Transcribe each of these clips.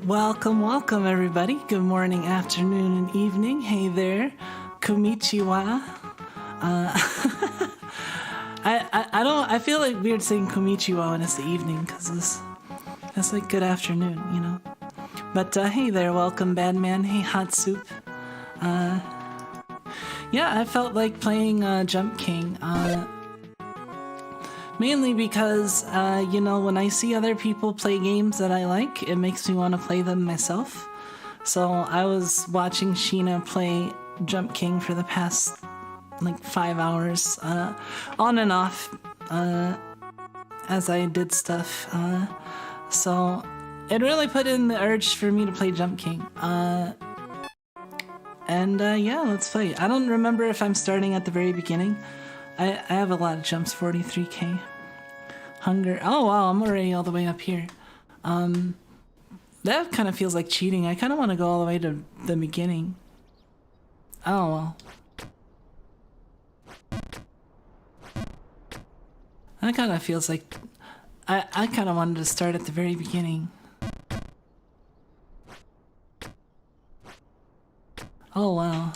Welcome, welcome, everybody. Good morning, afternoon, and evening. Hey there, konnichiwa. I feel like weird saying konnichiwa when it's the evening because it's like good afternoon, you know. But hey there, welcome, bad man. Hey, hot soup. Yeah, I felt like playing Jump King. Mainly because, you know, when I see other people play games that I like, it makes me want to play them myself. So I was watching Sheena play Jump King for the past, like, 5 hours, on and off, as I did stuff. So it really put in the urge for me to play Jump King. Yeah, let's play. I don't remember if I'm starting at the very beginning. I have a lot of jumps, 43k. Hunger. Oh wow, I'm already all the way up here. That kind of feels like cheating. I kind of want to go all the way to the beginning. Oh well. That kind of feels like... I kind of wanted to start at the very beginning. Oh wow.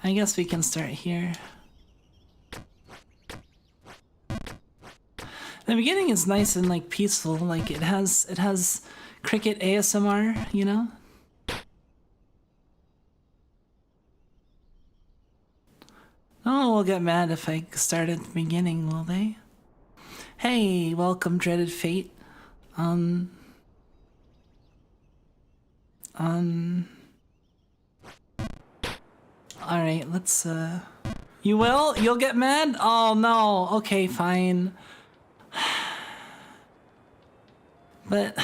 I guess we can start here. The beginning is nice and like peaceful, like it has cricket ASMR, you know? No one will get mad if I start at the beginning, will they? Hey, welcome, dreaded fate. Alright, let's, You will? You'll get mad? Oh no, okay, fine. But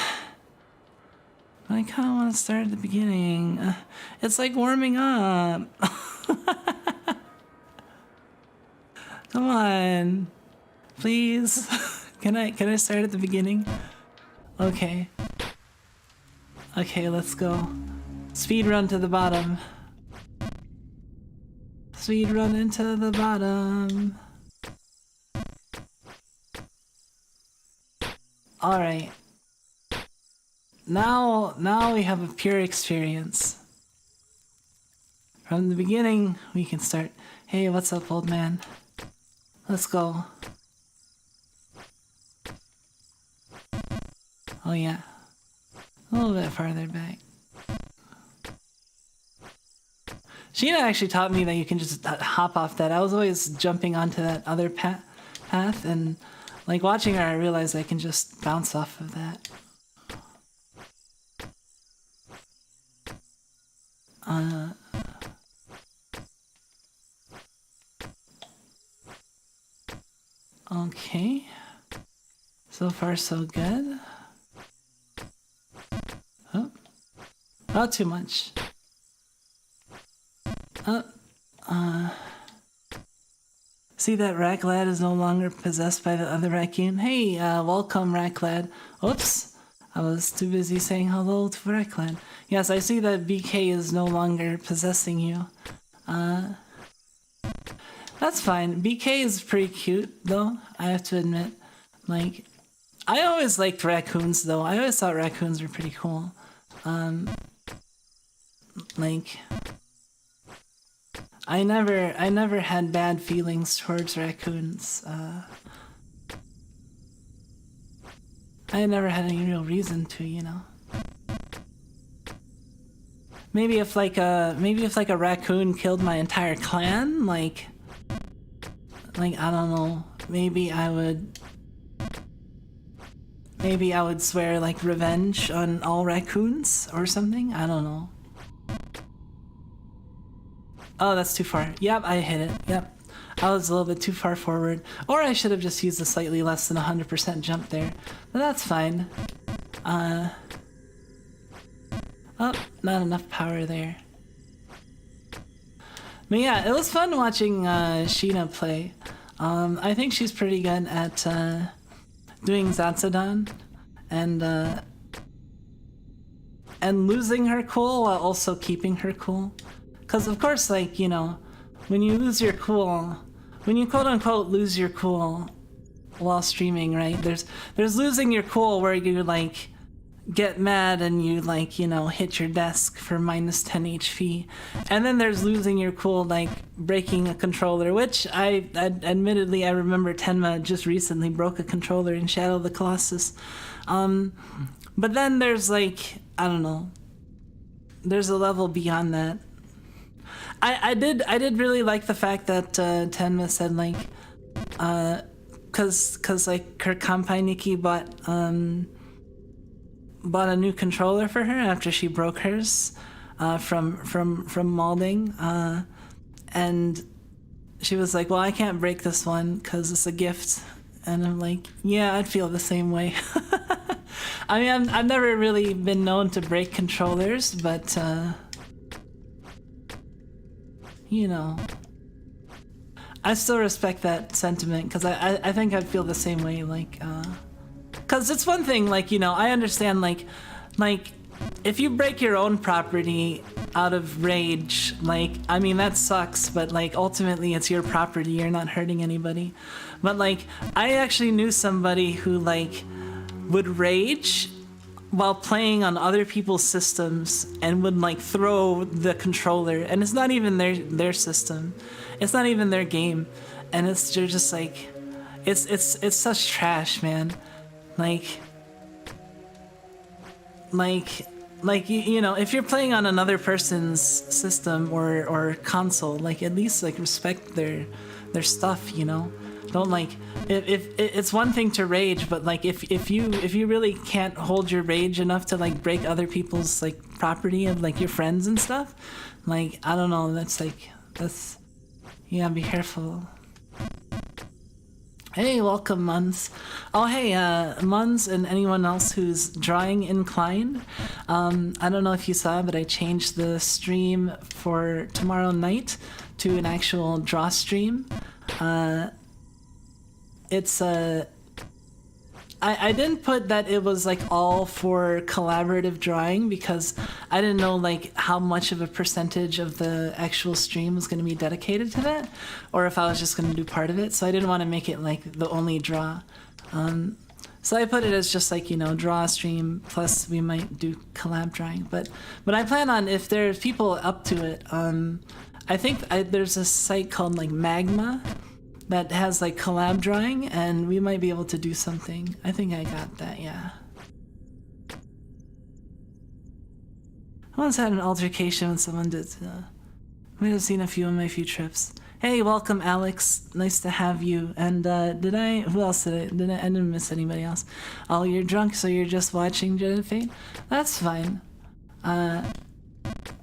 I kind of want to start at the beginning. It's like warming up. Come on, please. Can I start at the beginning? Okay. Okay, let's go. Speed run to the bottom. Speed run into the bottom. All right. Now we have a pure experience. From the beginning, we can start. Hey, what's up, old man? Let's go. Oh yeah. A little bit farther back. Sheena actually taught me that you can just hop off that. I was always jumping onto that other path, and like watching her, I realized I can just bounce off of that. Okay. So far, so good. Oh. Not too much. See that rat lad is no longer possessed by the other raccoon? Hey, welcome, rat lad. Oops. I was too busy saying hello to rat lad. Yes, I see that BK is no longer possessing you. That's fine. BK is pretty cute, though, I have to admit. Like, I always liked raccoons, though. I always thought raccoons were pretty cool. Like, I never had bad feelings towards raccoons. I never had any real reason to, you know. Maybe if like a raccoon killed my entire clan, like I don't know, maybe I would swear like revenge on all raccoons or something. I don't know. Oh, that's too far. Yep, I hit it. Yep. I was a little bit too far forward. Or I should have just used a slightly less than 100% jump there. But that's fine. Oh, not enough power there. But yeah, it was fun watching Sheena play. I think she's pretty good at doing Zatsudan and losing her cool while also keeping her cool. Because of course, like, you know, when you lose your cool, when you quote-unquote lose your cool while streaming, right? There's losing your cool where you like get mad and you like, hit your desk for minus 10 HP. And then there's losing your cool, like breaking a controller, which admittedly I remember Tenma just recently broke a controller in Shadow of the Colossus. But then there's like, I don't know, there's a level beyond that. I did really like the fact that Tenma said like, cause like her Kampai Nikki bought a new controller for her after she broke hers from molding, and she was like, well, I can't break this one because it's a gift. And I'm like, yeah, I'd feel the same way. I mean, I've never really been known to break controllers, but I still respect that sentiment because I think I'd feel the same way, like, because it's one thing, like, I understand, like, if you break your own property out of rage, like, I mean, that sucks, but, like, ultimately it's your property, you're not hurting anybody. But, like, I actually knew somebody who, like, would rage while playing on other people's systems and would, like, throw the controller, and it's not even their system. It's not even their game. And you're just like, it's such trash, man. Like, if you're playing on another person's system or console, like, at least, like, respect their stuff, Don't, like, if it's one thing to rage, but, like, if you really can't hold your rage enough to, like, break other people's, like, property of, like, your friends and stuff, like, I don't know, you gotta be careful. Hey, welcome, Muns. Oh, hey, Muns and anyone else who's drawing inclined. I don't know if you saw, but I changed the stream for tomorrow night to an actual draw stream. I didn't put that it was like all for collaborative drawing because I didn't know like how much of a percentage of the actual stream was going to be dedicated to that, or if I was just going to do part of it. So I didn't want to make it like the only draw. So I put it as just like, draw stream plus we might do collab drawing. But I plan on, if there's people up to it, I think there's a site called like Magma that has like collab drawing, and we might be able to do something. I think I got that, yeah. I once had an altercation with someone that might have seen a few on my few trips. Hey, welcome, Alex. Nice to have you. And who else I didn't miss anybody else. Oh, you're drunk, so you're just watching Dreaded Fate? That's fine.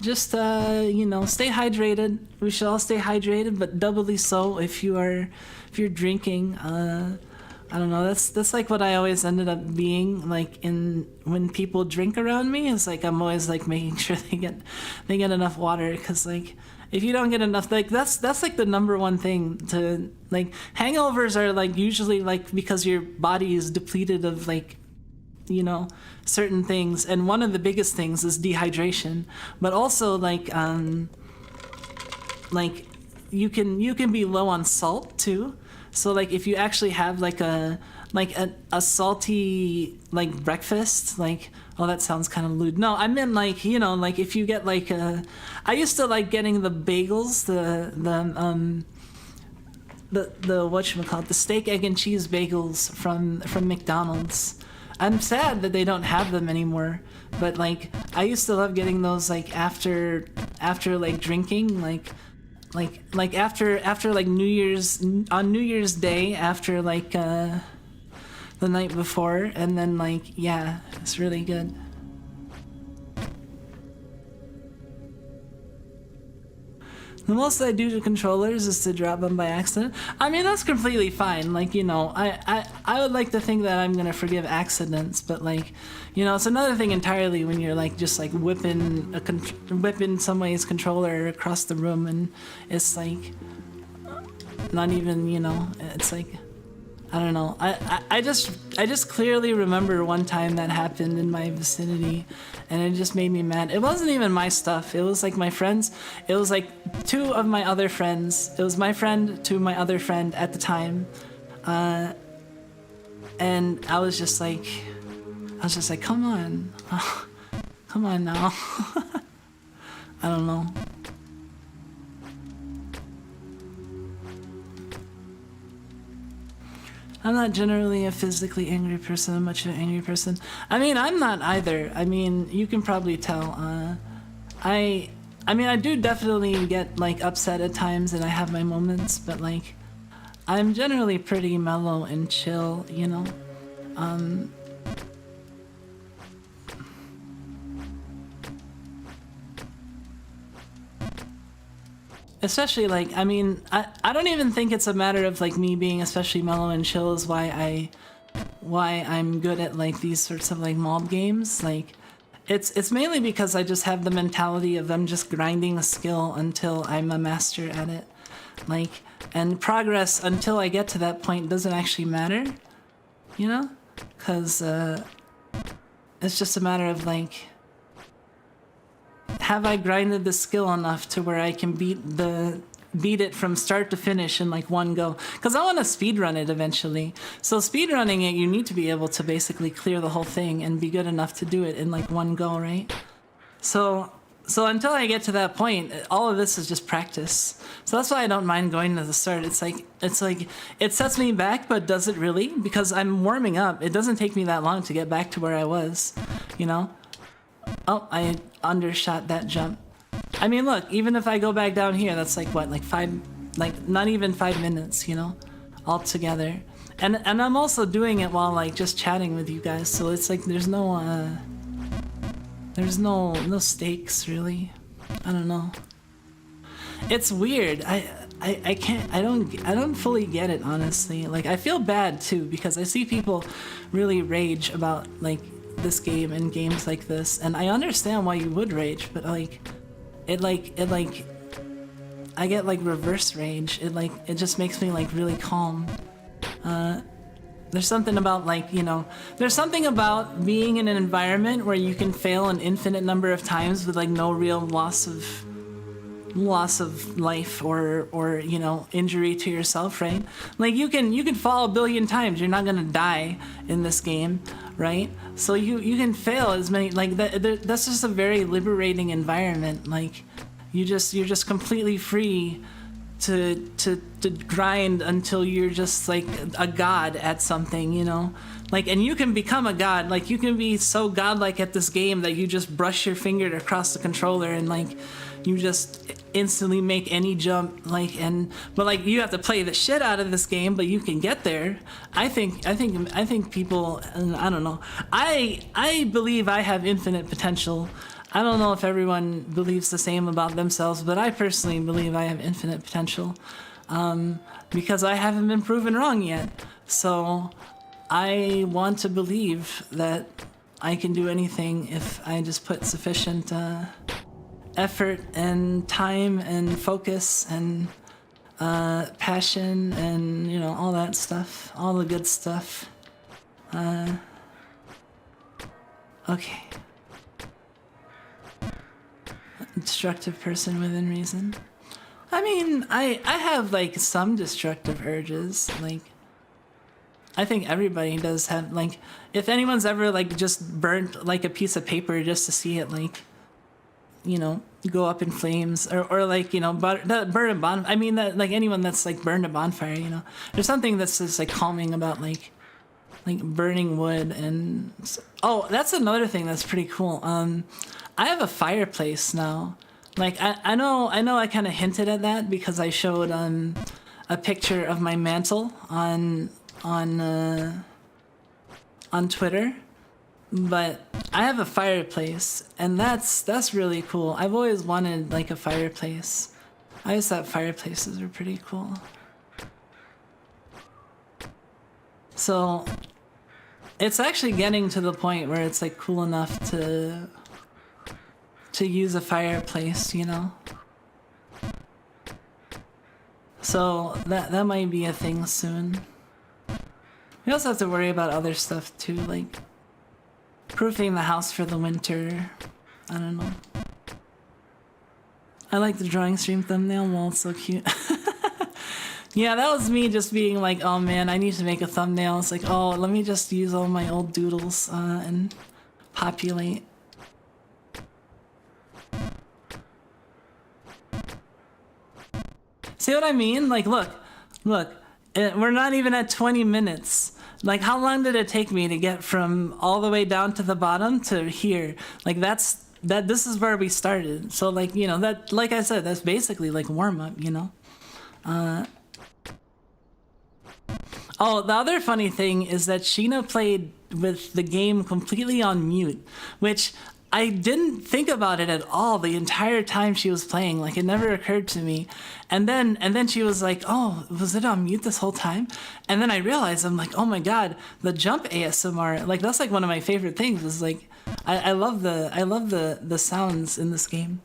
Just stay hydrated. We should all stay hydrated, but doubly so if you're drinking. I don't know, that's like what I always ended up being like when people drink around me. It's like I'm always like making sure they get enough water, because like if you don't get enough, like that's like the number one thing to like. Hangovers are like usually like because your body is depleted of like certain things, and one of the biggest things is dehydration, but also like you can be low on salt too. So like if you actually have like a salty like breakfast, like, oh, that sounds kind of lewd. No, I meant like, like if you get like I used to like getting the bagels, the whatchamacallit, the steak, egg, and cheese bagels from McDonald's. I'm sad that they don't have them anymore, but like I used to love getting those like after like drinking, like after like New Year's Day, after like the night before, and then like, yeah, it's really good. The most I do to controllers is to drop them by accident. I mean, that's completely fine. Like, I would like to think that I'm gonna forgive accidents, but like, it's another thing entirely when you're like just like whipping somebody's controller across the room, and it's like not even, it's like, I don't know. I just clearly remember one time that happened in my vicinity, and it just made me mad. It wasn't even my stuff. It was like my friends. It was like two of my other friends. It was my friend to my other friend at the time. And I was just like, I was just like, come on. Come on now. I don't know. I'm not generally a physically angry person, much of an angry person. I mean, I'm not either. I mean, you can probably tell. I mean, I do definitely get, like, upset at times, and I have my moments, but, like, I'm generally pretty mellow and chill, you know? Especially, like, I mean, I don't even think it's a matter of, like, me being especially mellow and chill is why I'm good at, like, these sorts of, like, mob games. Like, it's mainly because I just have the mentality of them just grinding a skill until I'm a master at it. Like, and progress until I get to that point doesn't actually matter, you know? Because it's just a matter of, like, have I grinded the skill enough to where I can beat it from start to finish in, like, one go? Because I want to speedrun it eventually. So speedrunning it, you need to be able to basically clear the whole thing and be good enough to do it in, like, one go, right? So until I get to that point, all of this is just practice. So that's why I don't mind going to the start. It's like it sets me back, but does it really? Because I'm warming up. It doesn't take me that long to get back to where I was, you know? Oh, I undershot that jump. I mean, look, even if I go back down here, that's like what, like not even 5 minutes, you know, altogether. And I'm also doing it while, like, just chatting with you guys, so it's like there's no stakes really. I don't know. It's weird. I don't fully get it, honestly. Like, I feel bad too because I see people really rage about, like, this game and games like this, and I understand why you would rage, but I get, like, reverse rage. It just makes me, like, really calm. There's something about, like, you know, there's something about being in an environment where you can fail an infinite number of times with, like, no real loss of life or you know, injury to yourself, right? Like, you can fall a billion times, you're not gonna die in this game, right? So you can fail as many, like, that's just a very liberating environment. Like, you're just completely free to grind until you're just, like, a god at something, you know? Like, and you can become a god. Like, you can be so godlike at this game that you just brush your finger across the controller and, like, you just instantly make any jump, like, but, like, you have to play the shit out of this game, but you can get there. I think people, I don't know. I believe I have infinite potential. I don't know if everyone believes the same about themselves, but I personally believe I have infinite potential, because I haven't been proven wrong yet. So I want to believe that I can do anything if I just put sufficient effort and time and focus and passion and, you know, all that stuff, all the good stuff. Okay. Destructive person within reason. I mean, I have, like, some destructive urges. Like, I think everybody does have, like, if anyone's ever, like, just burnt, like, a piece of paper just to see it, like, you know, go up in flames, or like, you know, burn a bonfire. I mean, that, like, anyone that's, like, burned a bonfire, you know, there's something that's just, like, calming about, like burning wood. And oh, that's another thing that's pretty cool. I have a fireplace now. Like, I know I kind of hinted at that because I showed a picture of my mantle on Twitter, but I have a fireplace, and that's really cool. I've always wanted, like, a fireplace. I always thought fireplaces were pretty cool. So it's actually getting to the point where it's, like, cool enough to use a fireplace, you know? So that might be a thing soon. We also have to worry about other stuff too, like proofing the house for the winter. I don't know. I like the drawing stream thumbnail. Well, it's so cute. Yeah, that was me just being like, oh man, I need to make a thumbnail. It's like, oh, let me just use all my old doodles and populate. See what I mean? Like, look, we're not even at 20 minutes. Like, how long did it take me to get from all the way down to the bottom to here? Like, this is where we started. So, like, you know, that, like I said, that's basically like warm up, you know? Oh, the other funny thing is that Sheena played with the game completely on mute, which I didn't think about it at all the entire time she was playing. Like, it never occurred to me. And then she was like, oh, was it on mute this whole time? And then I realized, I'm like, oh my god, the jump ASMR, like, that's like one of my favorite things. Is like, I love the sounds in this game.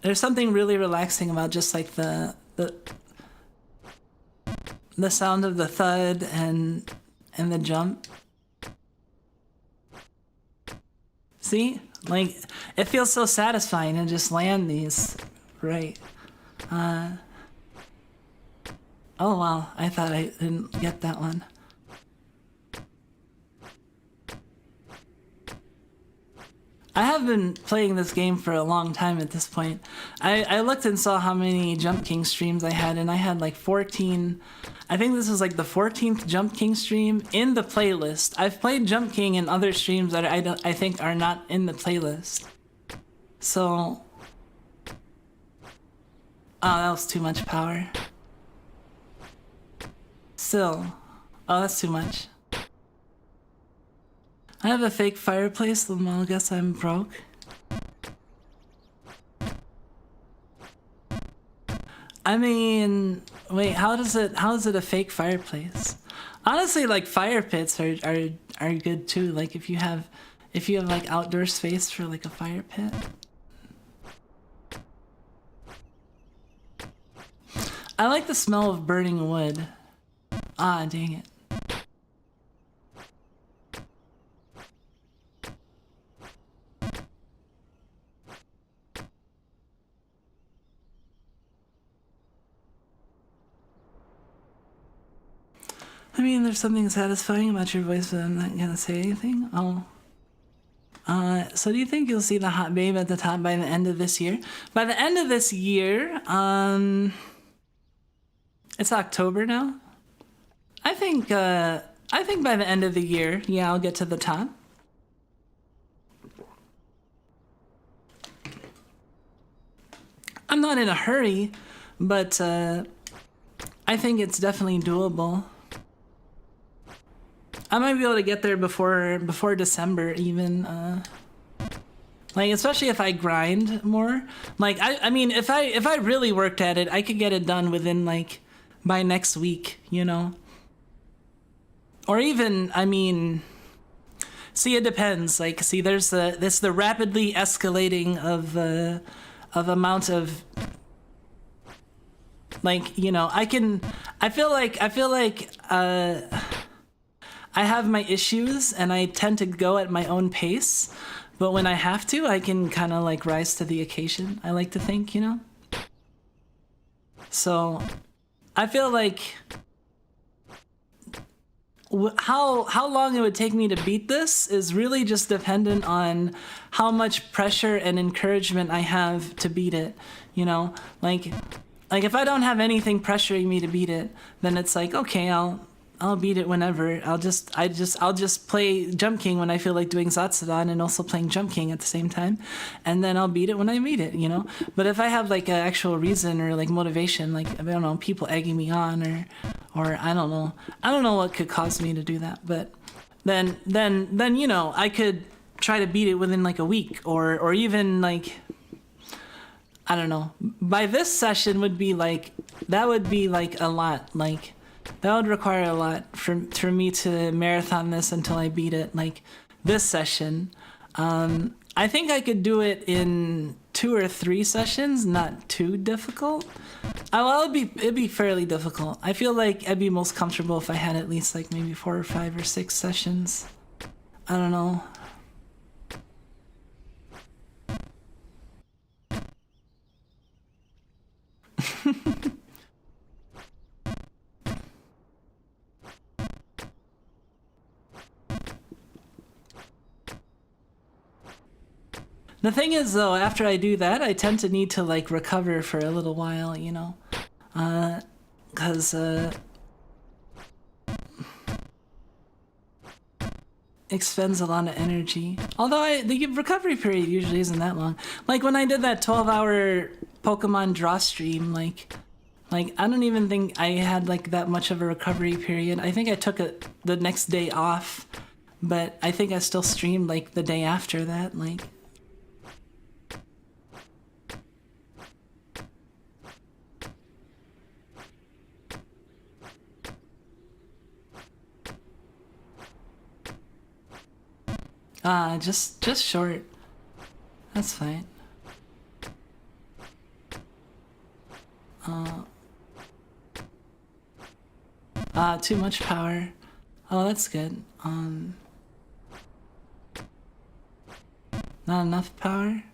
There's something really relaxing about just like the sound of the thud and the jump. See? Like, it feels so satisfying to just land these. Right. Oh, wow. I thought I didn't get that one. I have been playing this game for a long time at this point. I looked and saw how many Jump King streams I had, and I had like 14. I think this was like the 14th Jump King stream in the playlist. I've played Jump King in other streams that I think are not in the playlist. So, oh, that was too much power. Still, oh, that's too much. I have a fake fireplace, well, I guess I'm broke. I mean, wait, how is it a fake fireplace? Honestly, like, fire pits are good too. Like, if you have like outdoor space for like a fire pit. I like the smell of burning wood. Ah, dang it. I mean, there's something satisfying about your voice, but I'm not gonna say anything. Oh. So do you think you'll see the hot babe at the top by the end of this year? By the end of this year, it's October now. I think by the end of the year, yeah, I'll get to the top. I'm not in a hurry, but I think it's definitely doable. I might be able to get there before December even. Like, especially if I grind more. Like, I mean, if I really worked at it, I could get it done within, like, by next week, you know? Or even, I mean, see, it depends. Like, see, there's the rapidly escalating of amount of, like, you know, I feel like I have my issues and I tend to go at my own pace, but when I have to, I can kind of like rise to the occasion, I like to think, you know? So I feel like how long it would take me to beat this is really just dependent on how much pressure and encouragement I have to beat it, you know? Like if I don't have anything pressuring me to beat it, then it's like, okay, I'll beat it whenever. I'll just play Jump King when I feel like doing Zatsudan and also playing Jump King at the same time, and then I'll beat it when I beat it, you know? But if I have like an actual reason or like motivation, like, I don't know, people egging me on or I don't know what could cause me to do that, but then you know, I could try to beat it within like a week or even like, I don't know. By this session would be like a lot, like that would require a lot for me to marathon this until I beat it, like this session. I think I could do it in 2 or 3 sessions, not too difficult. Well, it'd be fairly difficult. I feel like I'd be most comfortable if I had at least like maybe 4 or 5 or 6 sessions. I don't know. The thing is, though, after I do that, I tend to need to like recover for a little while, you know, because expends a lot of energy. Although the recovery period usually isn't that long. Like when I did that 12-hour Pokemon draw stream, like I don't even think I had like that much of a recovery period. I think I took the next day off, but I think I still streamed like the day after that, like. Just short. That's fine. Too much power. Oh, that's good. Not enough power?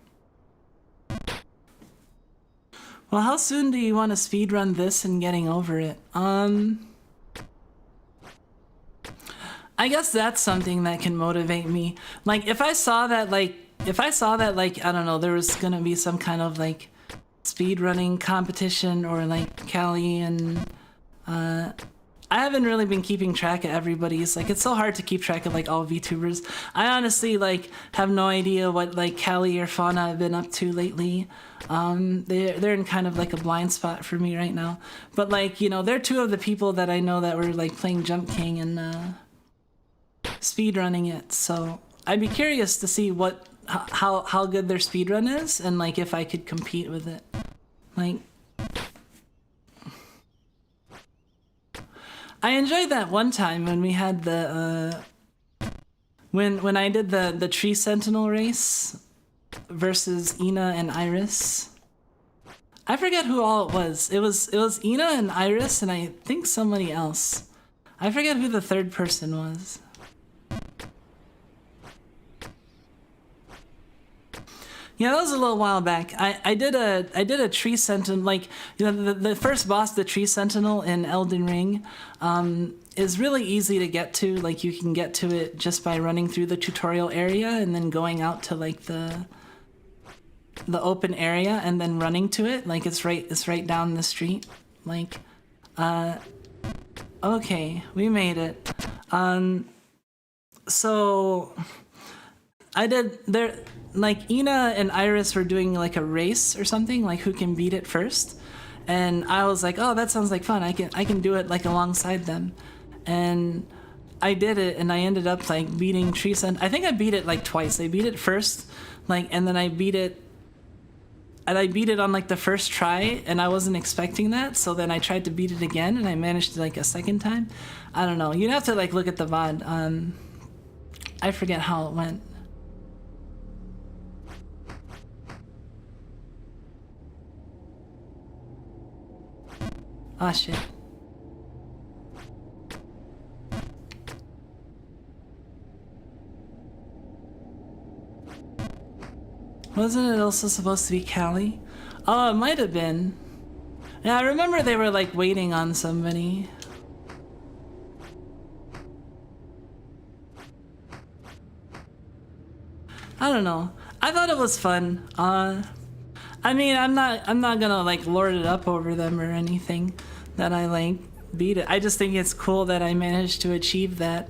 Well, how soon do you want to speedrun this and getting over it? I guess that's something that can motivate me. Like, if I saw that, like, I don't know, there was gonna be some kind of, like, speedrunning competition or, like, Callie and, I haven't really been keeping track of everybody's. Like, it's so hard to keep track of, like, all VTubers. I honestly, like, have no idea what, like, Callie or Fauna have been up to lately. They're in kind of, like, a blind spot for me right now. But, like, you know, they're two of the people that I know that were, like, playing Jump King and, speedrunning it, so I'd be curious to see how good their speedrun is and like if I could compete with it. Like, I enjoyed that one time when we had the when I did the Tree Sentinel race versus Ina and Iris. I forget who all it was. It was Ina and Iris and I think somebody else. I forget who the third person was. Yeah, that was a little while back. I did a Tree Sentinel, like, you know, the first boss, the Tree Sentinel in Elden Ring, is really easy to get to. Like, you can get to it just by running through the tutorial area and then going out to like the open area and then running to it. Like, it's right down the street. Like, okay, we made it. So I did there. Like, Ina and Iris were doing like a race or something, like who can beat it first, and I was like, oh, that sounds like fun. I can do it like alongside them, and I did it, and I ended up like beating Tree Sentinel. I think I beat it like twice. I beat it first, like, and then I beat it on like the first try, and I wasn't expecting that, so then I tried to beat it again, and I managed to like a second time. I don't know. You'd have to like look at the VOD. I forget how it went. Ah, shit. Wasn't it also supposed to be Callie? Oh, it might have been. Yeah, I remember they were like waiting on somebody. I don't know. I thought it was fun. I mean, I'm not gonna like lord it up over them or anything that I like beat it. I just think it's cool that I managed to achieve that.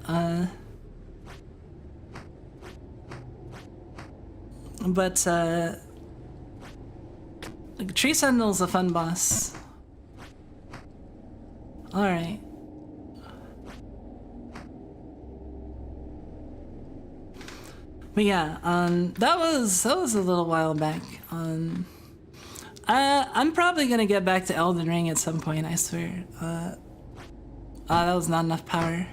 But Tree Sentinel's a fun boss. All right. But yeah, that was a little while back. I'm probably gonna get back to Elden Ring at some point, I swear. That was not enough power.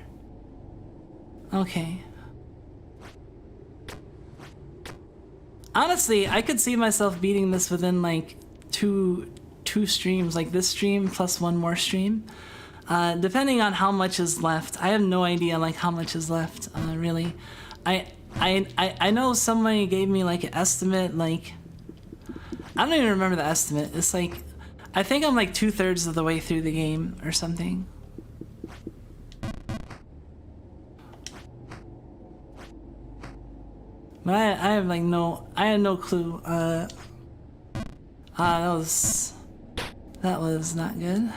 Okay. Honestly, I could see myself beating this within like two streams, like this stream plus one more stream. Depending on how much is left. I have no idea like how much is left, really. I know somebody gave me like an estimate, like, I don't even remember the estimate. It's like, I think I'm like 2/3 of the way through the game or something. But I have like I had no clue. That was not good.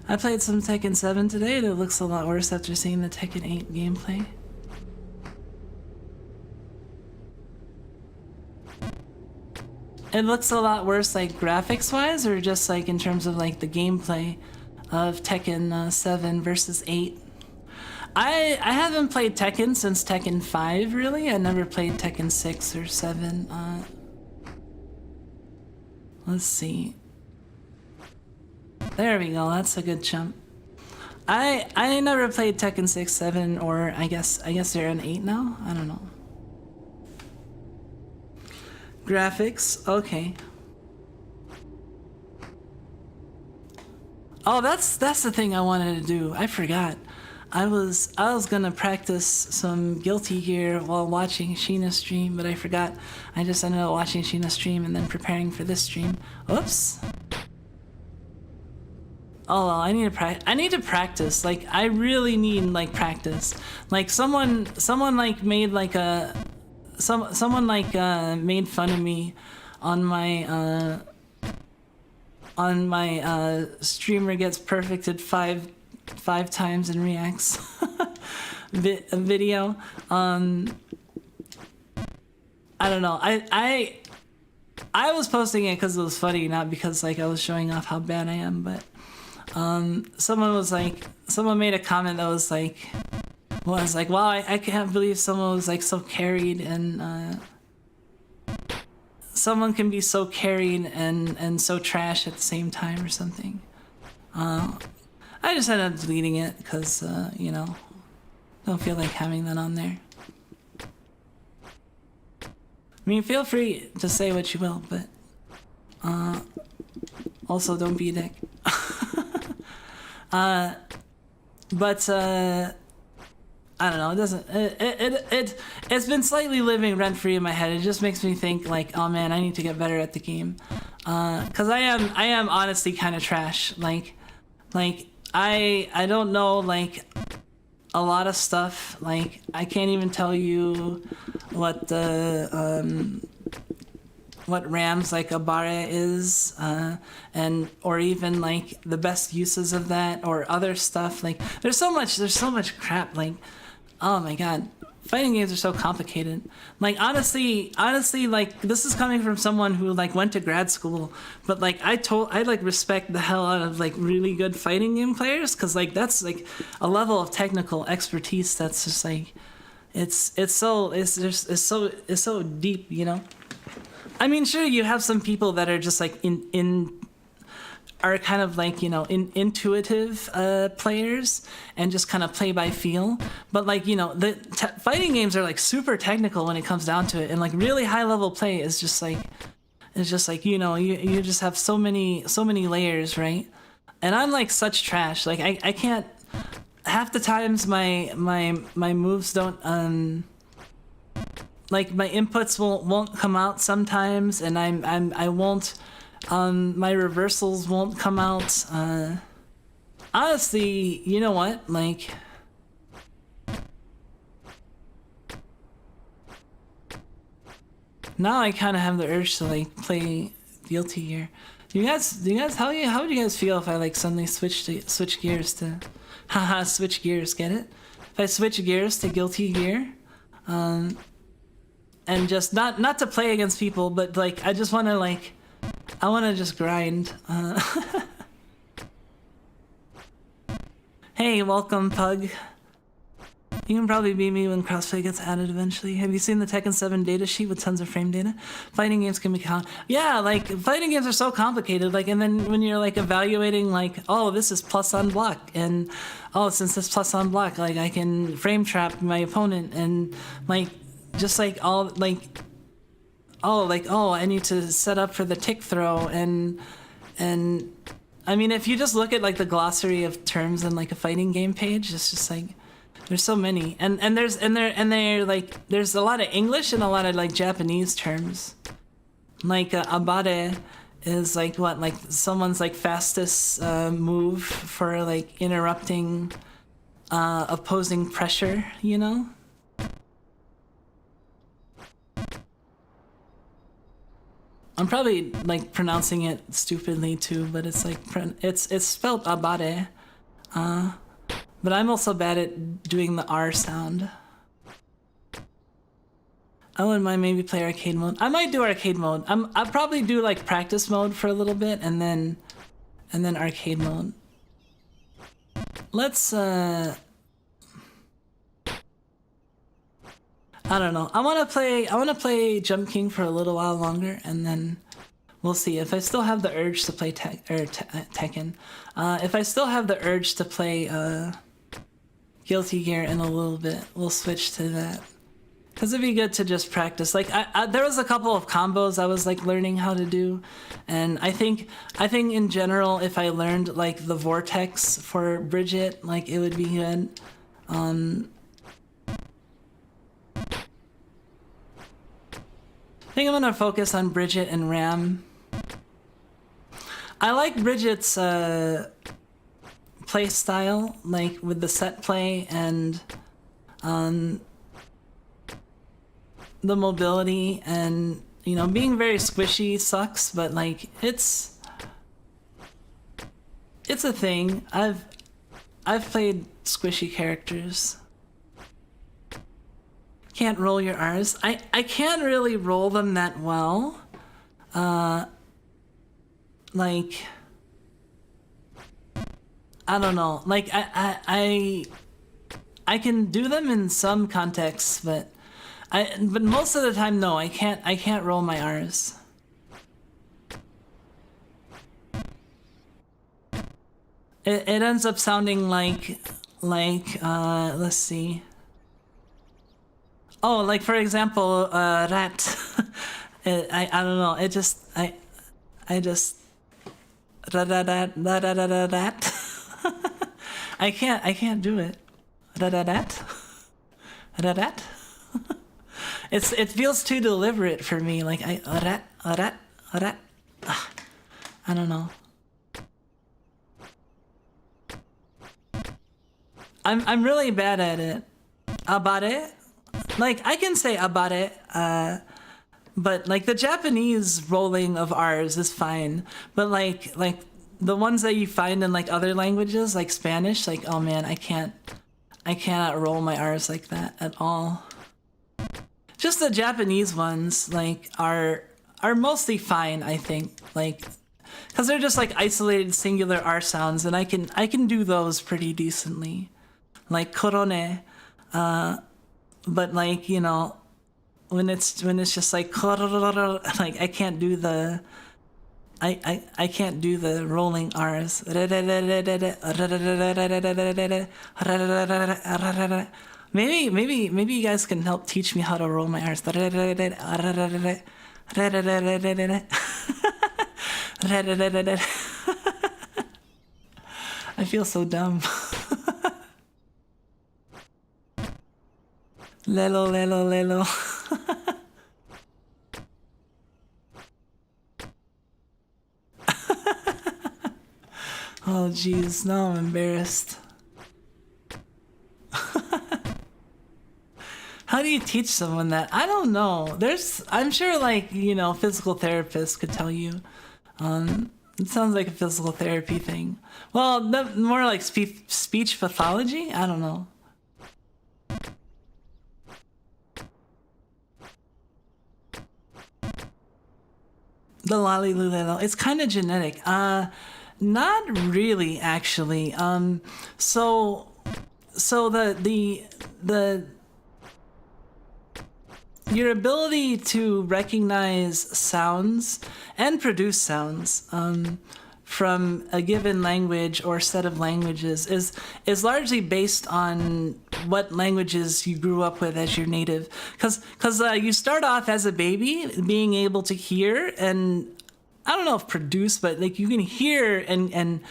I played some Tekken 7 today and it looks a lot worse after seeing the Tekken 8 gameplay. It looks a lot worse like graphics wise or just like in terms of like the gameplay of Tekken 7 versus 8. I haven't played Tekken since Tekken 5 really. I never played Tekken 6 or 7. Let's see. There we go, that's a good jump. I never played Tekken 6, 7, or I guess they're in 8 now? I don't know. Graphics, okay. Oh, that's the thing I wanted to do. I forgot. I was gonna practice some Guilty Gear while watching Sheena stream, but I forgot. I just ended up watching Sheena stream and then preparing for this stream. Oops. Oh, well, I need to practice. Like, I really need like practice. Like someone like made like a someone like made fun of me on my streamer gets perfected five times and reacts video. I don't know. I was posting it because it was funny, not because like I was showing off how bad I am, but someone made a comment that was like, wow, I can't believe someone was like so carried, and someone can be so carried and so trash at the same time or something. I just ended up deleting it because, you know, don't feel like having that on there. I mean, feel free to say what you will, but also don't be a dick. But I don't know. It doesn't. It's been slightly living rent free in my head. It just makes me think like, oh man, I need to get better at the game. Cause I am honestly kind of trash. Like I don't know like a lot of stuff. Like I can't even tell you what the what Ram's like a bara is, and or even like the best uses of that or other stuff. Like there's so much crap. Like, oh my god, fighting games are so complicated. Like honestly, like this is coming from someone who like went to grad school, but like I like respect the hell out of like really good fighting game players, because like that's like a level of technical expertise that's just like it's so deep, you know. I mean, sure, you have some people that are just like are kind of like, you know, intuitive players and just kind of play by feel. But like, you know, the fighting games are like super technical when it comes down to it, and like really high level play is just like, you know, you just have so many layers, right? And I'm like such trash. Like I can't, half the times my moves don't like my inputs won't come out sometimes, and I won't my reversals won't come out. Honestly, you know what? Like now I kind of have the urge to like play Guilty Gear. Do you guys how would you guys feel if I like suddenly switch gears to switch gears, get it? If I switch gears to Guilty Gear, and just not to play against people, but like I just want to like, I want to just grind. Hey, welcome, Pug. You can probably beat me when crossplay gets added eventually. Have you seen the Tekken 7 data sheet with tons of frame data? Fighting games can be yeah, like fighting games are so complicated. Like, and then when you're like evaluating, like, oh, this is plus on block, and oh, since this plus on block, like I can frame trap my opponent, and like just like all like, oh, like, oh, I need to set up for the tick throw, and I mean, if you just look at like the glossary of terms in like a fighting game page, it's just like, There's so many, and they're like there's a lot of English and a lot of like Japanese terms. Like abare is like what, like someone's like fastest move for like interrupting opposing pressure, you know? I'm probably like pronouncing it stupidly too, but it's like it's spelled abare. But I'm also bad at doing the R sound. I wouldn't mind maybe play arcade mode. I might do arcade mode. I'll probably do like practice mode for a little bit and then arcade mode. Let's I don't know. I want to play Jump King for a little while longer, and then we'll see if I still have the urge to play Tekken. If I still have the urge to play Guilty Gear in a little bit, we'll switch to that. Cause it'd be good to just practice. Like there was a couple of combos I was like learning how to do, and I think in general, if I learned like the vortex for Bridget, like it would be good. I think I'm gonna focus on Bridget and Ram. I like Bridget's play style, like with the set play and the mobility, and you know, being very squishy sucks, but like it's a thing. I've played squishy characters. Can't roll your R's. I can't really roll them that well. Like I don't know. Like I can do them in some contexts, but most of the time no, I can't roll my R's. It ends up sounding like let's see. Oh, like for example, rat. I don't know. It just I just rat. I can't do it. Rat. It feels too deliberate for me. Like rat. I don't know. I'm really bad at it. Abare? Like I can say abare, but like the Japanese rolling of R's is fine. But like the ones that you find in like other languages, like Spanish, like oh man, I cannot roll my R's like that at all. Just the Japanese ones like are mostly fine, I think, like because they're just like isolated singular R sounds, and I can do those pretty decently, like korone, but like you know when it's just like I can't do the I can't do the rolling R's. Maybe you guys can help teach me how to roll my R's. I feel so dumb. Lelo, lelo, lelo. Oh jeez, now I'm embarrassed. How do you teach someone that? I don't know. I'm sure like, you know, physical therapists could tell you. It sounds like a physical therapy thing. Well, more like speech pathology? I don't know. The lalilulelo. It's kind of genetic. Not really, actually. So the your ability to recognize sounds and produce sounds from a given language or set of languages is largely based on what languages you grew up with as your native. Because you start off as a baby being able to hear and I don't know if produce, but like you can hear and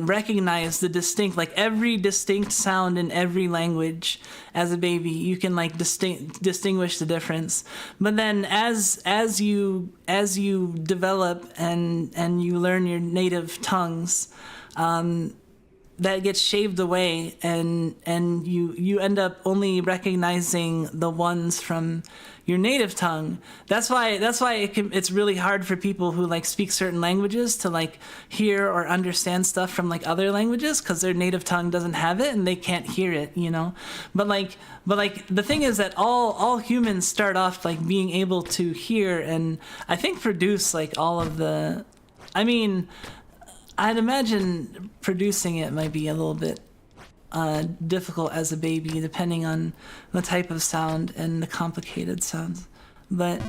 recognize the distinct, like every distinct sound in every language as a baby. You can like distinguish the difference. But then as you develop and you learn your native tongues, that gets shaved away, and you end up only recognizing the ones from your native tongue. That's why it's really hard for people who like speak certain languages to like hear or understand stuff from like other languages, because their native tongue doesn't have it and they can't hear it, you know. But the thing is that all humans start off like being able to hear and I think produce like all of the. I mean, I'd imagine producing it might be a little bit difficult as a baby, depending on the type of sound and the complicated sounds. But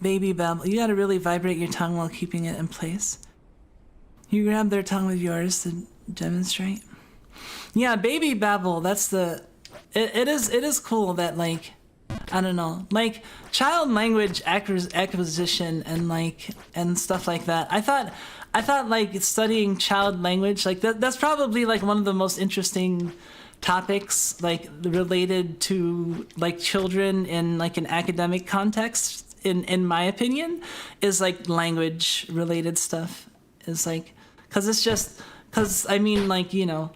baby babble, you gotta really vibrate your tongue while keeping it in place. You grab their tongue with yours to demonstrate. Yeah, baby babble, that's the... It is cool that, like, I don't know, like child language acquisition and stuff like that. I thought like studying child language, like that's probably like one of the most interesting topics, like related to like children in like an academic context. In my opinion, is like language related stuff. Is like because I mean, like, you know.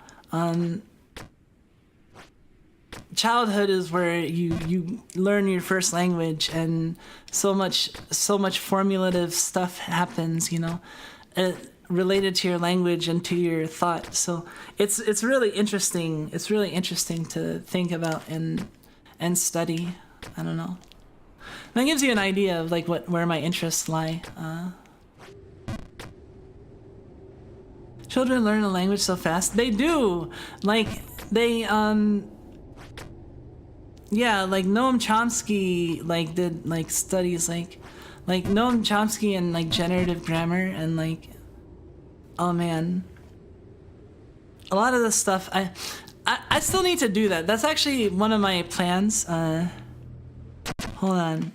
Childhood is where you learn your first language, and so much formulative stuff happens, you know, related to your language and to your thought. So it's really interesting. It's really interesting to think about and study. I don't know. That gives you an idea of like where my interests lie. Children learn a language so fast. They do. Like they yeah, like Noam Chomsky like did like studies like Noam Chomsky and like generative grammar, and like, oh man, a lot of this stuff I still need to do that. That's actually one of my plans. Hold on.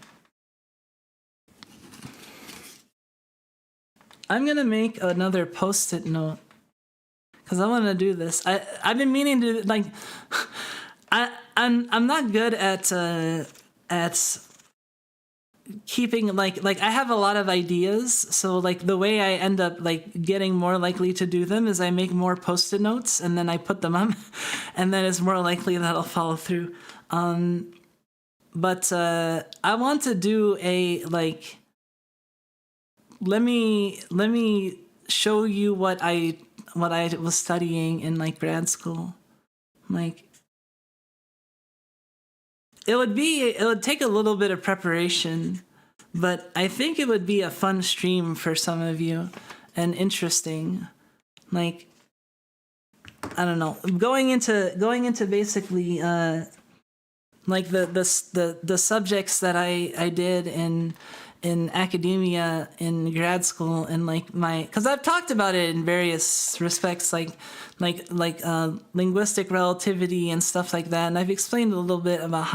I'm gonna make another post-it note because I want to do this. I've been meaning to like. I'm not good at keeping like I have a lot of ideas, so like the way I end up like getting more likely to do them is I make more post-it notes and then I put them up, and then it's more likely that I'll follow through. But I want to do a like. Let me show you what I was studying in like grad school, like. It would take a little bit of preparation, but I think it would be a fun stream for some of you and interesting. Like, I don't know, going into basically like the subjects that I did in academia in grad school, and like because I've talked about it in various respects, like linguistic relativity and stuff like that, and I've explained a little bit about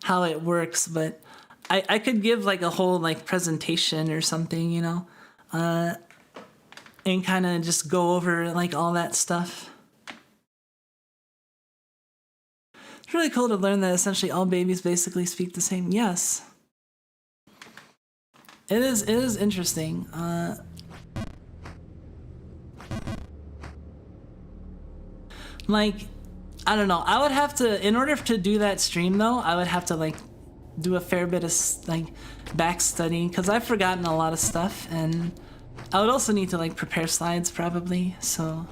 how it works, but I could give like a whole like presentation or something, you know, and kind of just go over like all that stuff. It's really cool to learn that essentially all babies basically speak the same. Yes. It is interesting. Like, I don't know. I would have to, in order to do that stream though, I would have to like do a fair bit of like back studying, because I've forgotten a lot of stuff, and I would also need to like prepare slides probably. So.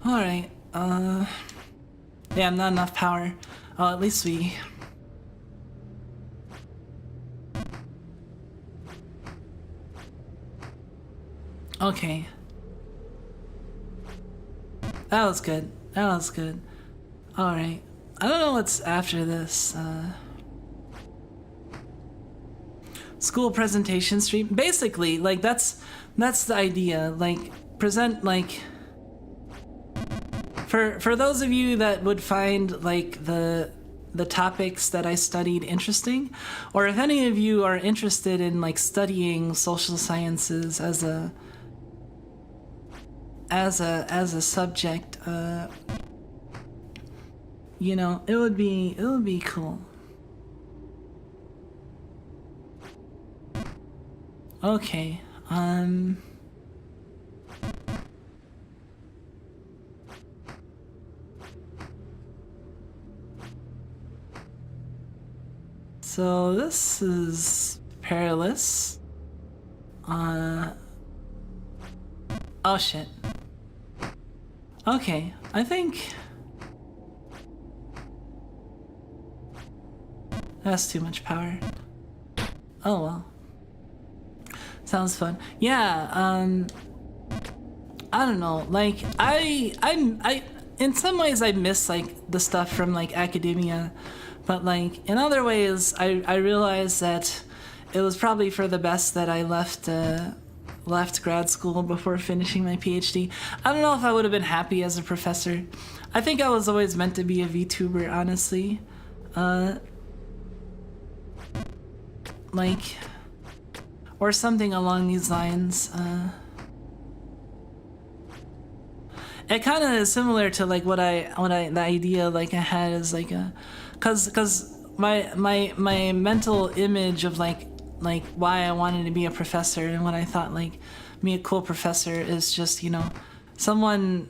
All right. Yeah, not enough power. Oh, at least we. Okay. That was good. That was good. All right. I don't know what's after this. school presentation stream. Basically, like that's the idea. Like present like for those of you that would find like the topics that I studied interesting, or if any of you are interested in like studying social sciences as a subject, you know, it would be cool. Okay, so this is perilous. Oh shit. Okay, I think that's too much power. Oh well. Sounds fun. Yeah, I don't know. Like I in some ways I miss like the stuff from like academia, but like in other ways I realized that it was probably for the best that I left grad school before finishing my PhD. I don't know if I would have been happy as a professor. I think I was always meant to be a VTuber, honestly. Like, or something along these lines. It kind of is similar to like what the idea like I had is like cause my mental image of like why I wanted to be a professor and what I thought like me a cool professor is just, you know, someone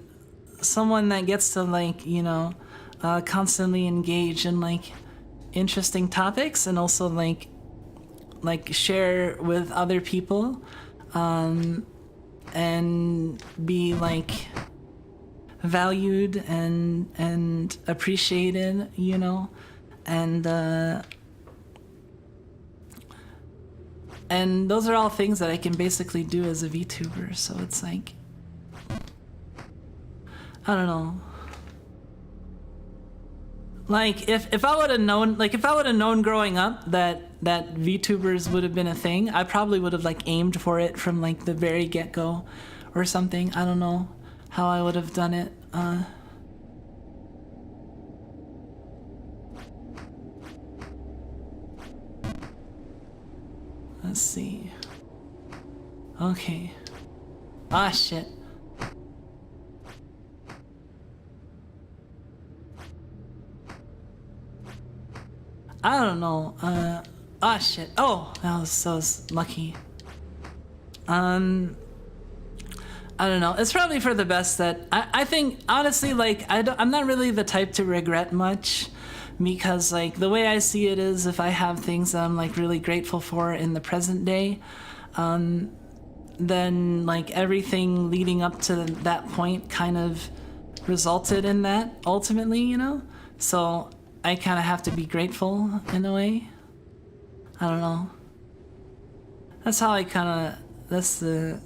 that gets to like, you know, constantly engage in like interesting topics and also like share with other people, and be like valued and appreciated, you know, and those are all things that I can basically do as a VTuber. So it's like, I don't know. Like if I would have known growing up that VTubers would have been a thing, I probably would have like aimed for it from like the very get-go or something. I don't know how I would have done it. Let's see. Okay. Ah, shit. I don't know. Ah, shit. Oh, that was lucky. I don't know. It's probably for the best that I think honestly, like I'm not really the type to regret much, because like the way I see it is if I have things that I'm like really grateful for in the present day, then like everything leading up to that point kind of resulted in that ultimately, you know? So I kind of have to be grateful in a way. I don't know. That's how I kind of, that's the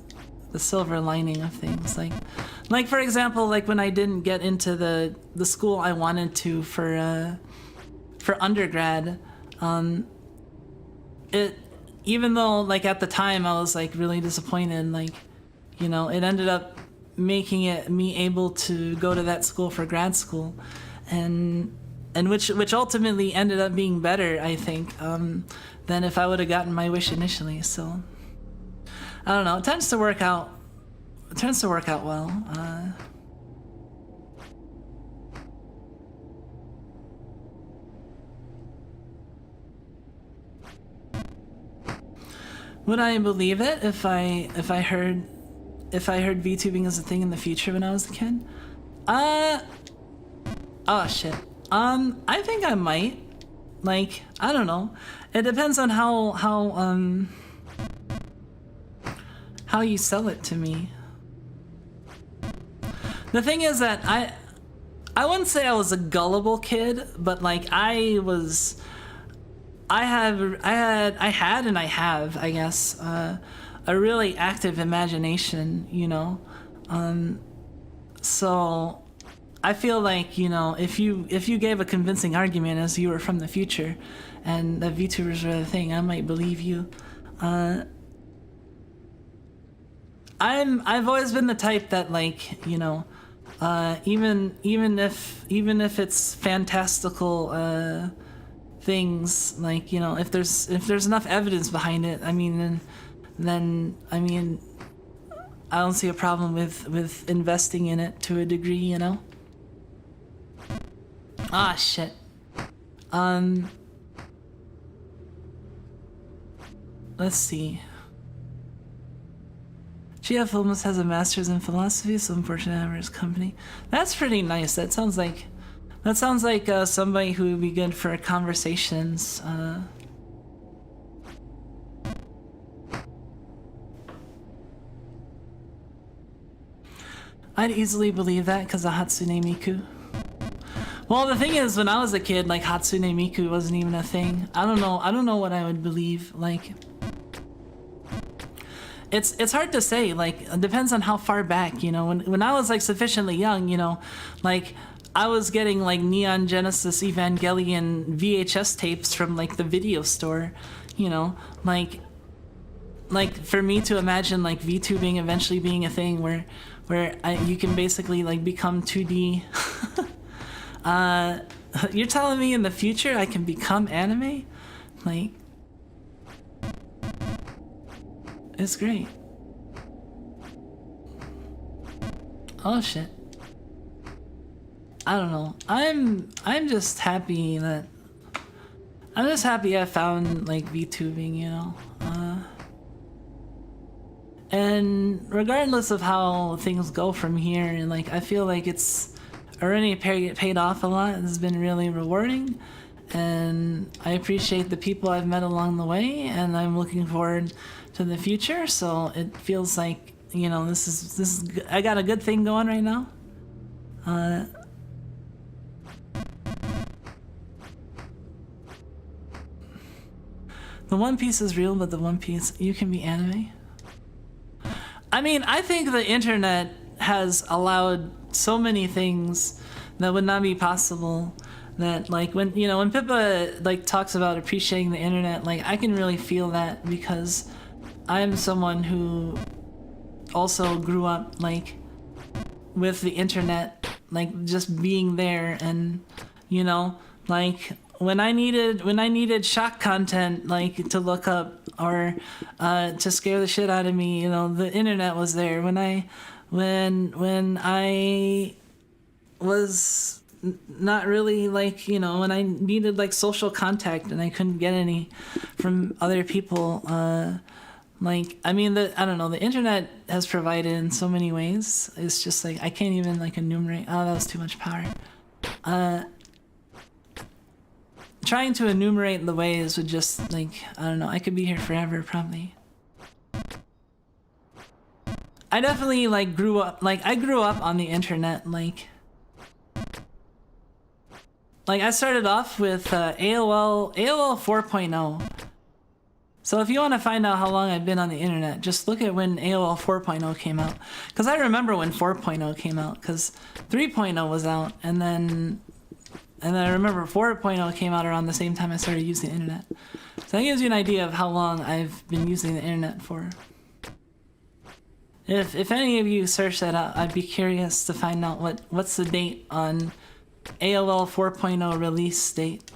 silver lining of things. Like for example, like when I didn't get into the school I wanted to for undergrad, it, even though like at the time I was like really disappointed, like, you know, it ended up making it me able to go to that school for grad school, and which ultimately ended up being better, I think, than if I would have gotten my wish initially. So I don't know. It tends to work out well. Would I believe it if I heard VTubing as a thing in the future when I was a kid? Oh shit. I think I might. Like, I don't know. It depends on how you sell it to me. The thing is that I wouldn't say I was a gullible kid, but like I had and I have, I guess, a really active imagination, you know. So I feel like, you know, if you gave a convincing argument as you were from the future and that VTubers were the thing, I might believe you. I've always been the type that, like, you know, even if it's fantastical things, like, you know, if there's enough evidence behind it, I mean, then I mean, I don't see a problem with investing in it to a degree, you know. Ah, shit. Let's see. GF almost has a master's in philosophy, so unfortunately I have his company. That's pretty nice. That sounds like somebody who would be good for conversations. I'd easily believe that because of Hatsune Miku. Well, the thing is, when I was a kid, like, Hatsune Miku wasn't even a thing. I don't know what I would believe. Like, it's hard to say. Like, it depends on how far back, you know. When I was, like, sufficiently young, you know, like, I was getting, like, Neon Genesis Evangelion VHS tapes from, like, the video store, you know. Like for me to imagine, like, VTubing eventually being a thing where you can basically, like, become 2D. You're telling me in the future I can become anime? Like, it's great. Oh shit. I don't know. I'm just happy that I found, like, VTubing, you know. And regardless of how things go from here, and, like, I feel like it's already paid off a lot. It's been really rewarding, and I appreciate the people I've met along the way, and I'm looking forward to the future. So it feels like, you know, this is I got a good thing going right now. The One Piece is real, but the One Piece, you can be anime. I mean, I think the internet has allowed so many things that would not be possible. That, like, when Pippa, like, talks about appreciating the internet, like, I can really feel that because I'm someone who also grew up, like, with the internet, like, just being there, and, you know, like, when I needed shock content, like, to look up or to scare the shit out of me, you know, the internet was there. When I was not really, like, you know, when I needed, like, social contact and I couldn't get any from other people, like, I mean, I don't know, the internet has provided in so many ways. It's just, like, I can't even, like, enumerate. Oh, that was too much power. Trying to enumerate the ways would just, like, I don't know, I could be here forever, probably. I definitely, like, grew up on the internet, like I started off with AOL 4.0. So if you want to find out how long I've been on the internet, just look at when AOL 4.0 came out. Because I remember when 4.0 came out, because 3.0 was out, and then I remember 4.0 came out around the same time I started using the internet. So that gives you an idea of how long I've been using the internet for. If any of you search that out, I'd be curious to find out what's the date on AOL 4.0 release date.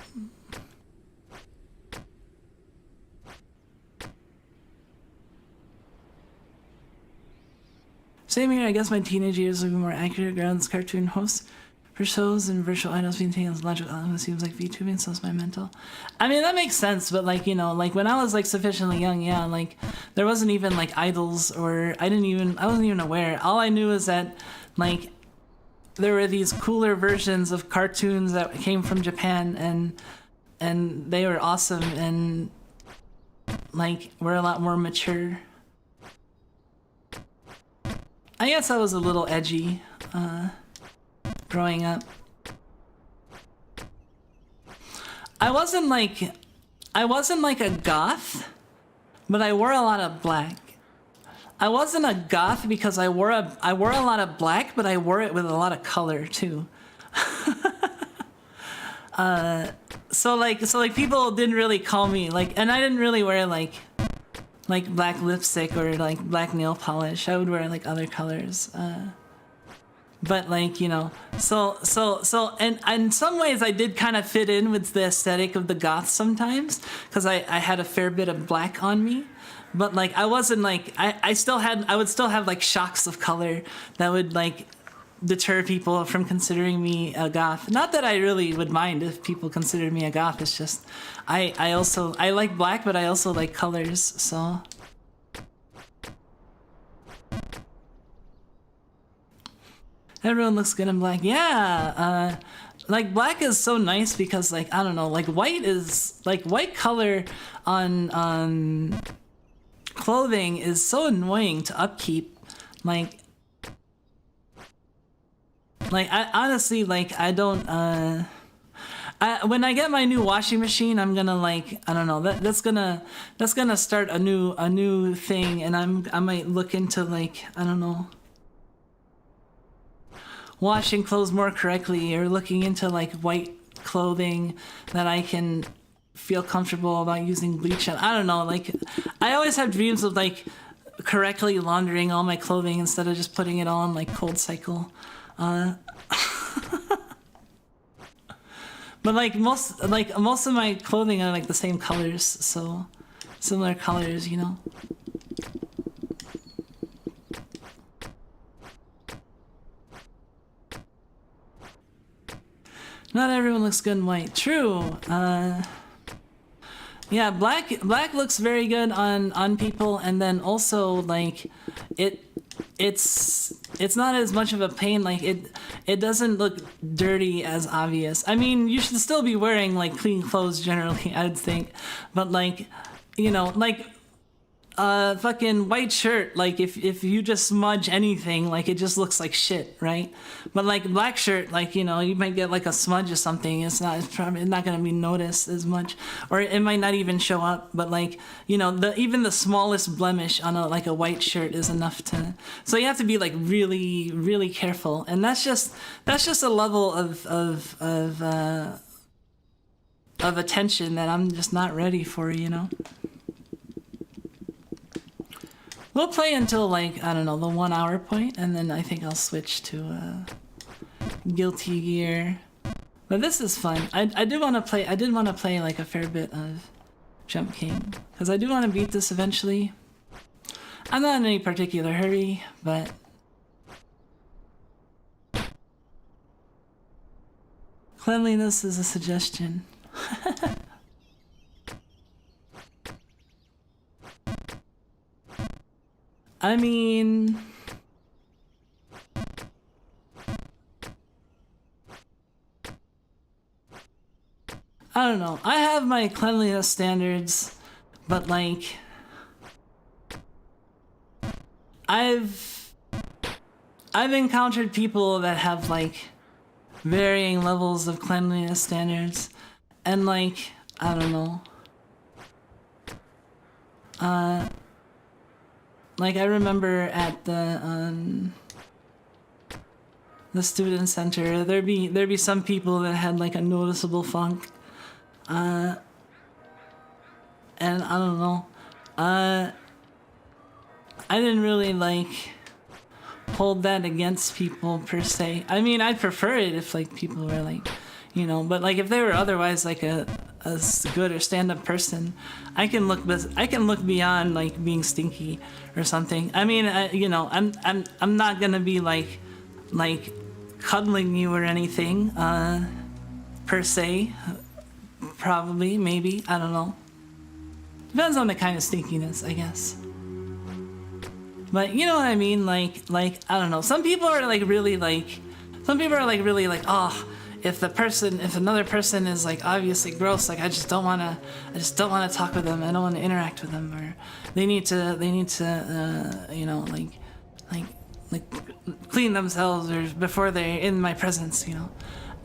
Same here, I guess my teenage years would be more accurate. Grounds cartoon hosts for shows and virtual idols being taken as logical elements seems like VTubing, so it's my mental. I mean, that makes sense, but, like, you know, like, when I was, like, sufficiently young, yeah, like, there wasn't even, like, idols, or I wasn't even aware. All I knew is that, like, there were these cooler versions of cartoons that came from Japan, and they were awesome, and, like, were a lot more mature. I guess I was a little edgy, growing up. I wasn't like a goth, but I wore a lot of black. I wasn't a goth because I wore a lot of black, but I wore it with a lot of color too. So like people didn't really call me, like, and I didn't really wear, like, like black lipstick or like black nail polish. I would wear like other colors. But like, you know, so and in some ways I did kind of fit in with the aesthetic of the goths sometimes, because I had a fair bit of black on me. But like I wasn't like I would still have like shocks of color that would like deter people from considering me a goth. Not that I really would mind if people considered me a goth. It's just I like black, but I also like colors. So everyone looks good in black. Yeah, like black is so nice because like I don't know, like white color on clothing is so annoying to upkeep. Like I honestly like I don't when I get my new washing machine, I'm gonna like I don't know, that's gonna start a new thing, and I might look into like I don't know, washing clothes more correctly, or looking into like white clothing that I can feel comfortable about using bleach on. I don't know, like I always have dreams of like correctly laundering all my clothing instead of just putting it all on like cold cycle. But like most of my clothing are like the same colors, so similar colors, you know. Not everyone looks good in white. True. Yeah, black looks very good on people, and then also like it's not as much of a pain. Like it doesn't look dirty as obvious. I mean, you should still be wearing like clean clothes generally, I'd think, but like, you know, like fucking white shirt, like if you just smudge anything, like it just looks like shit, right? But like black shirt, like, you know, you might get like a smudge or something, it's probably not going to be noticed as much, or it might not even show up. But like, you know, even the smallest blemish on a white shirt is enough to, so you have to be like really, really careful. And that's just a level of attention that I'm just not ready for, you know. We'll play until like, I don't know, the 1 hour point, and then I think I'll switch to Guilty Gear. But this is fun. I did want to play like a fair bit of Jump King, because I do want to beat this eventually. I'm not in any particular hurry, but cleanliness is a suggestion. I mean, I don't know. I have my cleanliness standards, but like, I've encountered people that have like varying levels of cleanliness standards, and like, I don't know. Like I remember at the student center, there'd be some people that had like a noticeable funk, and I don't know. I didn't really like hold that against people per se. I mean, I'd prefer it if like people were like, you know, but like if they were otherwise like a good or stand-up person, I can look beyond like being stinky or something. I mean, you know, I'm not gonna be like cuddling you or anything per se. Probably, maybe, I don't know. Depends on the kind of stinkiness, I guess. But you know what I mean? Like I don't know. Some people are really like, oh, if another person is like obviously gross, like I just don't want to talk with them. I don't want to interact with them, or they need to you know, like clean themselves or before they're in my presence, you know.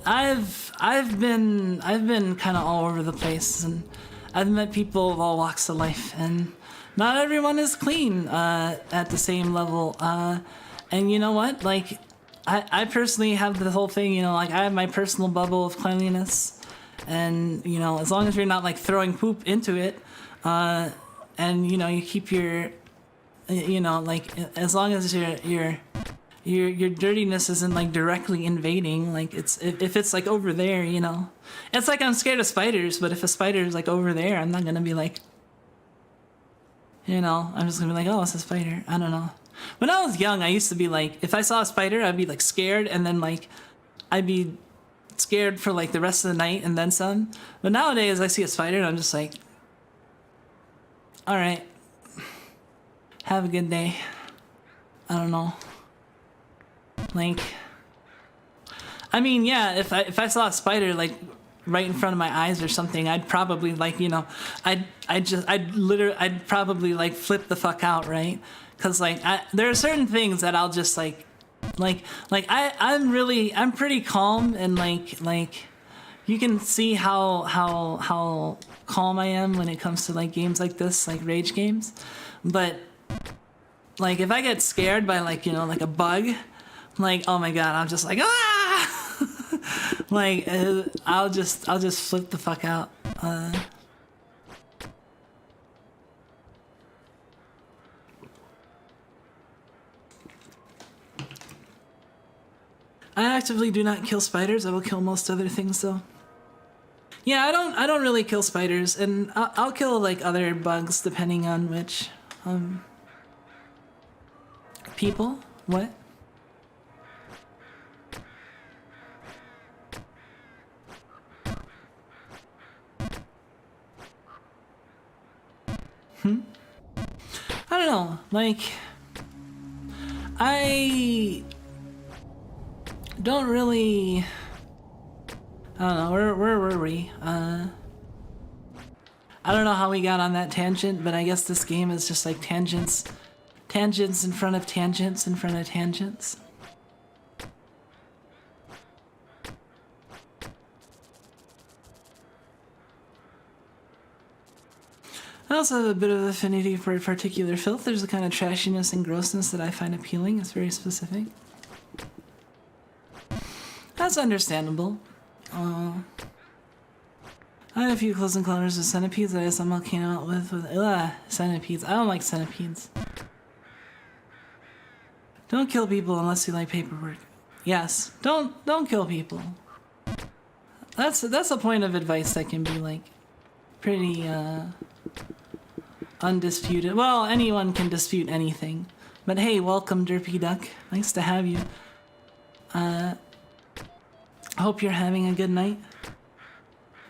I've been kind of all over the place, and I've met people of all walks of life, and not everyone is clean at the same level. And you know what? Like, I personally have the whole thing, you know, like I have my personal bubble of cleanliness, and you know, as long as you're not like throwing poop into it, and you know, you keep your, you know, like as long as your dirtiness isn't like directly invading, like it's if it's like over there, you know, it's like I'm scared of spiders, but if a spider is like over there, I'm not gonna be like, you know, I'm just gonna be like, oh, it's a spider. I don't know. When I was young, I used to be like, if I saw a spider, I'd be like scared, and then like I'd be scared for like the rest of the night and then some. But nowadays, I see a spider and I'm just like, all right, have a good day. I don't know. Like, I mean, yeah, if I saw a spider like right in front of my eyes or something, I'd probably like, you know, I'd probably like flip the fuck out, right? Because like there are certain things that I'll just like I'm pretty calm, and like you can see how calm I am when it comes to like games like this, like rage games. But like if I get scared by like, you know, like a bug, like, oh my god, I'm just like, ah. Like I'll just flip the fuck out. I actively do not kill spiders. I will kill most other things though. Yeah, I don't really kill spiders, and I'll kill like other bugs depending on which people. What? I don't know. Like I don't really. I don't know. Where were we? I don't know how we got on that tangent, but I guess this game is just like tangents in front of tangents in front of tangents. I also have a bit of affinity for a particular filth. There's a kind of trashiness and grossness that I find appealing. It's very specific. That's understandable. I had a few close encounters with centipedes that I somehow came out with centipedes. I don't like centipedes. Don't kill people unless you like paperwork. Yes, don't kill people. That's a point of advice that can be like pretty undisputed. Well, anyone can dispute anything. But hey, welcome, Derpy Duck. Nice to have you. Hope you're having a good night.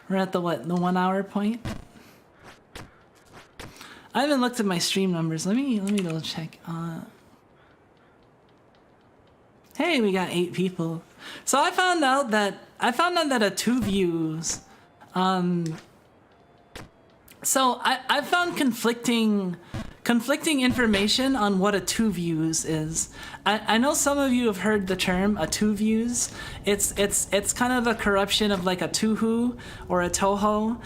We're at the what? The 1 hour point? I haven't looked at my stream numbers. Let me double check. Hey, we got 8 people. So I found out that a 2 views. So I found conflicting information on what a 2 views is. I know some of you have heard the term a 2 views. It's kind of a corruption of like a Tuhu or a Toho,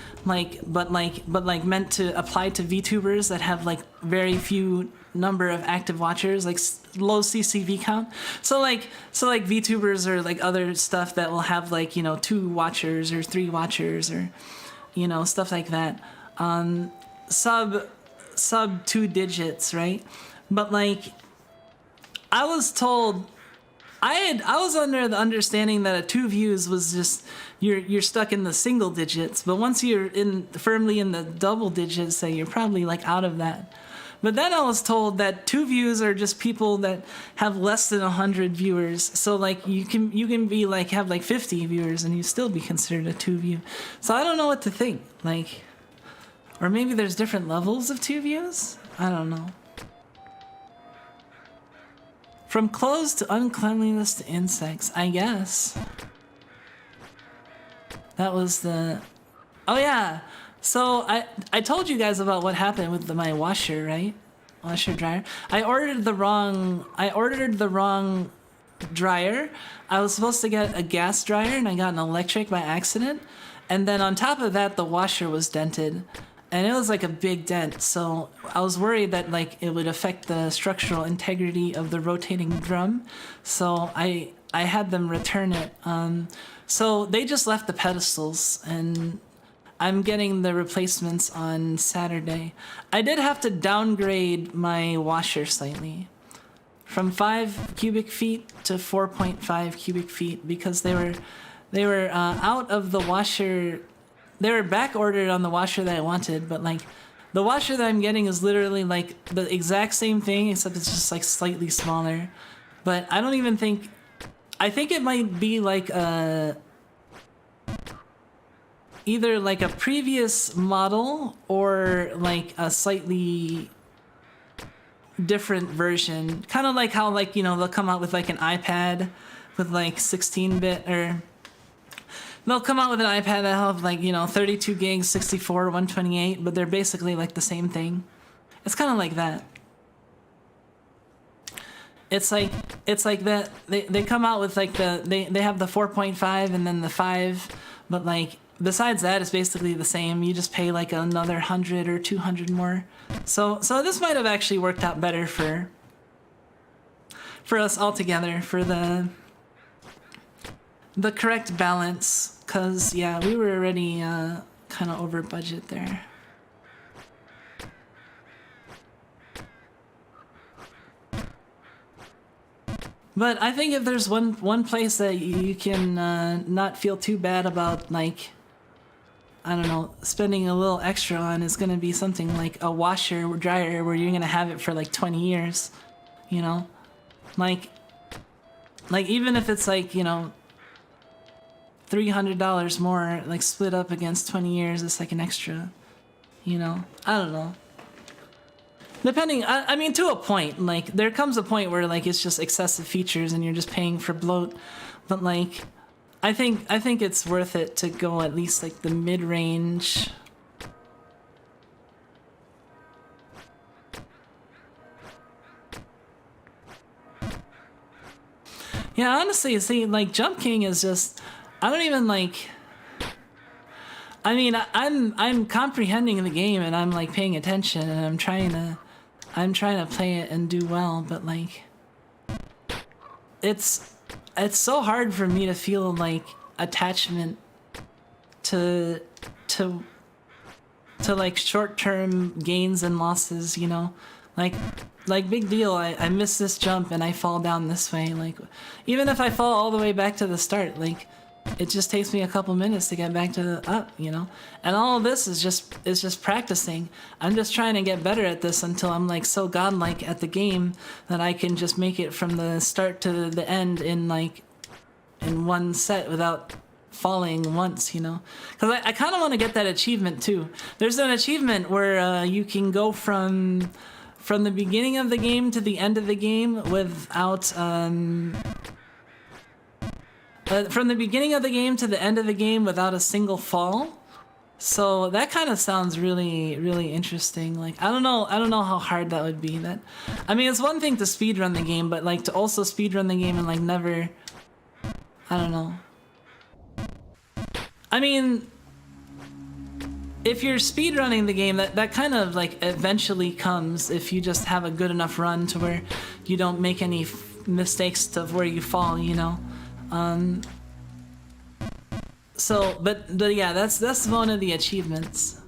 but meant to apply to VTubers that have like very few number of active watchers, like low CCV count. So like VTubers or like other stuff that will have like, you know, 2 watchers or 3 watchers or, you know, stuff like that. Sub 2 digits, right? But like I was told, I was under the understanding that a 2 views was just you're stuck in the single digits, but once you're firmly in the double digits, say you're probably like out of that. But then I was told that 2 views are just people that have less than 100 viewers. So like you can be like have like 50 viewers and you still be considered a 2 view. So I don't know what to think. Like, or maybe there's different levels of 2 views? I don't know. From clothes to uncleanliness to insects, I guess. That was the... Oh yeah! So I told you guys about what happened with my washer, right? Washer dryer. I ordered the wrong dryer. I was supposed to get a gas dryer and I got an electric by accident. And then on top of that, the washer was dented. And it was like a big dent, so I was worried that like it would affect the structural integrity of the rotating drum. So I had them return it. So they just left the pedestals, and I'm getting the replacements on Saturday. I did have to downgrade my washer slightly from 5 cubic feet to 4.5 cubic feet because they were out of the washer. They were back ordered on the washer that I wanted, but like the washer that I'm getting is literally like the exact same thing except it's just like slightly smaller. But I don't even think. I think it might be like either like a previous model or like a slightly different version. Kind of like how like, you know, they'll come out with like an iPad with like 16-bit, or they'll come out with an iPad that'll have like, you know, 32 gigs, 64, 128, but they're basically like the same thing. It's kind of like that. It's like that they come out with like they have the 4.5 and then the 5, but like besides that it's basically the same. You just pay like another 100 or 200 more. So this might have actually worked out better for us all together, for the correct balance, cuz yeah, we were already kind of over budget there. But I think if there's one place that you can not feel too bad about, like, I don't know, spending a little extra on, is going to be something like a washer or dryer where you're going to have it for like 20 years, you know? Like even if it's like, you know, $300 more, like split up against 20 years, it's like an extra, you know? I don't know. Depending, I mean, to a point, like, there comes a point where, like, it's just excessive features and you're just paying for bloat. But, like, I think it's worth it to go at least, like, the mid-range. Yeah, honestly, see, like, Jump King is just, I don't even, like, I mean, I'm comprehending the game and I'm, like, paying attention and I'm trying to play it and do well, but like it's so hard for me to feel like attachment to like short-term gains and losses, you know? Like big deal, I miss this jump and I fall down this way. Like even if I fall all the way back to the start, like it just takes me a couple minutes to get back to the up, you know? And all of this is just practicing. I'm just trying to get better at this until I'm like so godlike at the game that I can just make it from the start to the end in one set without falling once, you know? Because I kind of want to get that achievement too. There's an achievement where you can go from the beginning of the game to the end of the game without from the beginning of the game to the end of the game without a single fall. So that kind of sounds really, really interesting. Like I don't know how hard that would be. That, I mean, it's one thing to speedrun the game, but like to also speedrun the game and like never, I don't know. I mean, if you're speedrunning the game, that kind of like eventually comes if you just have a good enough run to where you don't make any mistakes to where you fall, you know. So, but yeah, that's one of the achievements.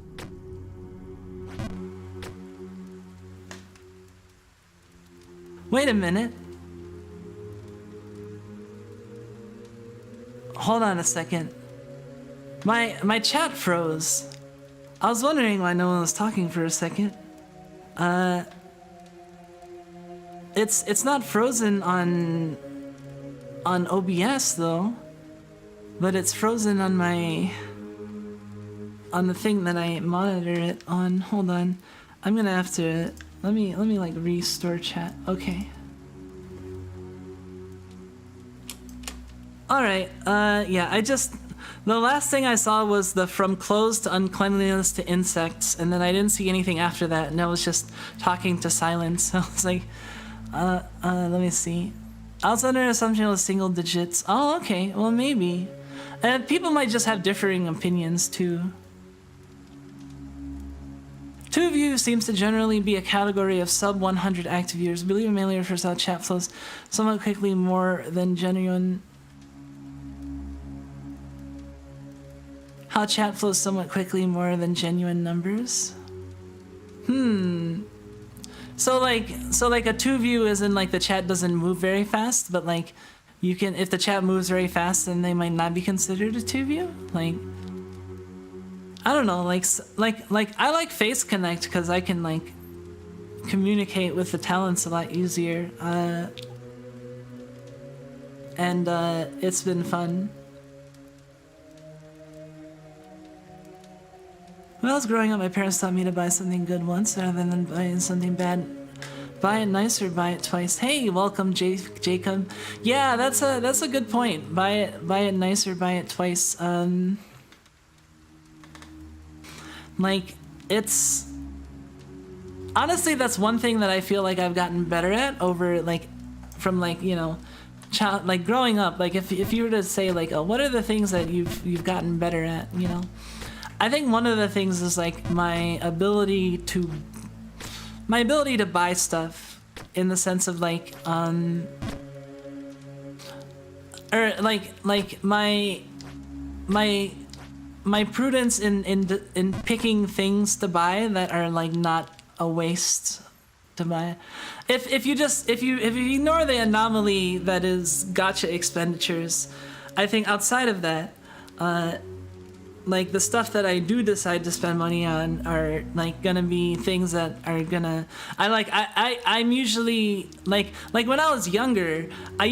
Wait a minute. Hold on a second. My chat froze. I was wondering why no one was talking for a second. It's not frozen on OBS though, but it's frozen on the thing that I monitor it on. Hold on, I'm gonna have to let me like restore chat. Okay. All right. Yeah. The last thing I saw was the from clothes to uncleanliness to insects, and then I didn't see anything after that, and I was just talking to silence. So I was like, let me see. I was under an assumption it was single digits. Oh, okay. Well, maybe. People might just have differing opinions, too. Two of you seems to generally be a category of sub 100 active viewers. Believe in mainly refers to how chat flows somewhat quickly more than genuine. Huh. How chat flows somewhat quickly more than genuine numbers. So like a two view is in like the chat doesn't move very fast, but like you can, if the chat moves very fast, then they might not be considered a two view. Like, I don't know, like I like Face Connect because I can like communicate with the talents a lot easier. And it's been fun. When I was growing up, my parents taught me to buy something good once rather than buying something bad. Buy it nice or buy it twice. Hey, welcome, Jacob. Yeah, that's a good point. Buy it nice or buy it twice. Like, it's honestly, that's one thing that I feel like I've gotten better at over like from like, you know, like growing up. Like if you were to say like, oh, what are the things that you've gotten better at, you know? I think one of the things is like my ability to buy stuff in the sense of like or like my prudence in picking things to buy that are like not a waste to buy. If you ignore the anomaly that is gacha expenditures, I think outside of that, like the stuff that I do decide to spend money on are like gonna be things that are gonna I'm usually like when I was younger, I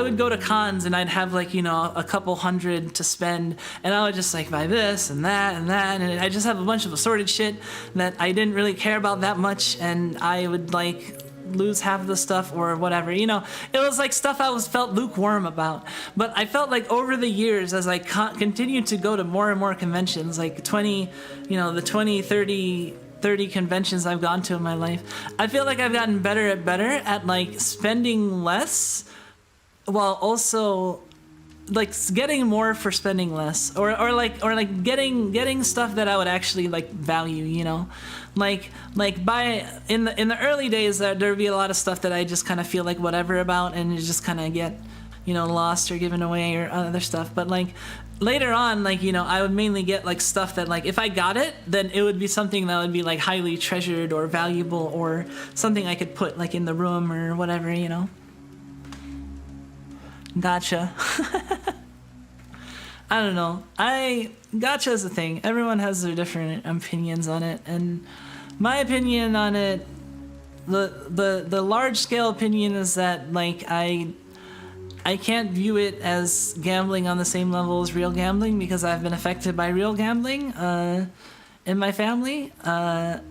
would go to cons and I'd have like, you know, a couple hundred to spend, and I would just like buy this and that and that, and I just have a bunch of assorted shit that I didn't really care about that much, and I would like lose half of the stuff or whatever, you know. It was like stuff I felt lukewarm about, but I felt like over the years as I continued to go to more and more conventions, like 20, you know, the 20, 30 conventions I've gone to in my life, I feel like I've gotten better at like spending less while also like getting more for spending less, or like getting stuff that I would actually like value, you know. Like in the early days there would be a lot of stuff that I just kind of feel like whatever about, and you just kind of get, you know, lost or given away or other stuff. But like later on, like, you know, I would mainly get like stuff that like if I got it, then it would be something that would be like highly treasured or valuable, or something I could put like in the room or whatever, you know. Gotcha. I don't know. Gotcha is a thing. Everyone has their different opinions on it, and my opinion on it, the large scale opinion is that like I can't view it as gambling on the same level as real gambling, because I've been affected by real gambling in my family. Not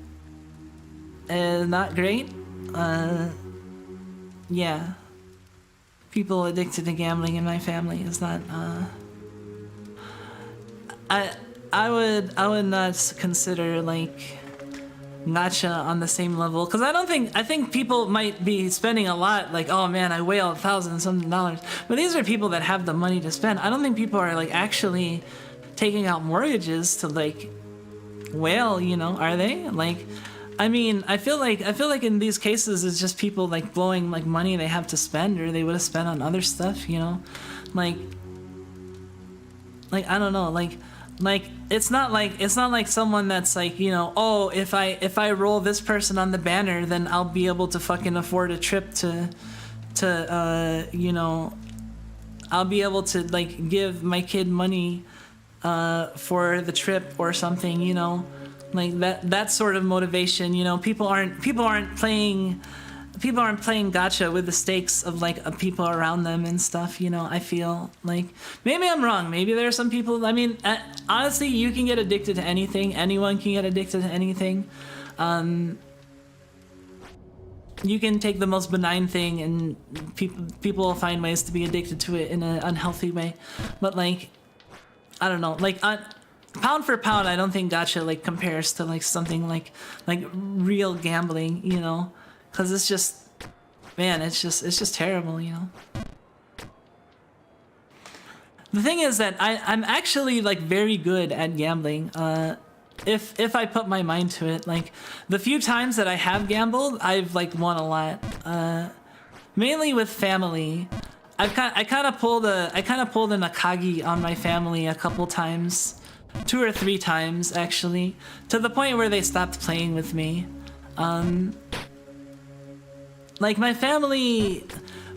great. Yeah. People addicted to gambling in my family is not I would not consider like gacha on the same level, because I think people might be spending a lot, like, oh man, I whale $1,000 something, but these are people that have the money to spend. I don't think people are like actually taking out mortgages to like whale, you know, are they? Like, I mean, I feel like in these cases it's just people like blowing like money they have to spend, or they would have spent on other stuff, you know, like I don't know, like it's not like someone that's like, you know, oh, if I roll this person on the banner, then I'll be able to fucking afford a trip to you know, I'll be able to like give my kid money for the trip or something, you know. Like that sort of motivation, you know. People aren't playing gacha with the stakes of like people around them and stuff, you know. I feel like maybe I'm wrong. Maybe there are some people. I mean, honestly, you can get addicted to anything. Anyone can get addicted to anything. You can take the most benign thing, and people will find ways to be addicted to it in an unhealthy way. But like, I don't know, like. Pound for pound, I don't think gacha like compares to like something like real gambling, you know, because it's just, man, it's just terrible, you know. The thing is that I'm actually like very good at gambling, if I put my mind to it. Like the few times that I have gambled, I've like won a lot, mainly with family. I kind of pulled a Nakagi on my family a couple times. 2 or 3 times actually, to the point where they stopped playing with me. Like my family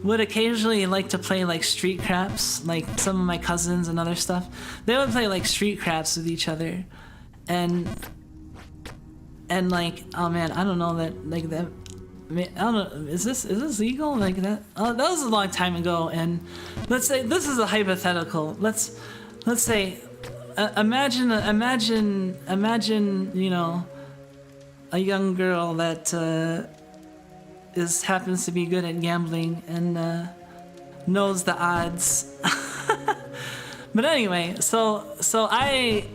would occasionally like to play like street craps, like some of my cousins and other stuff. They would play like street craps with each other, and like, oh man, I don't know that, like that. I don't know, is this legal like that? Oh, that was a long time ago. And let's say this is a hypothetical. Let's say, imagine, you know, a young girl that happens to be good at gambling and knows the odds. But anyway, so the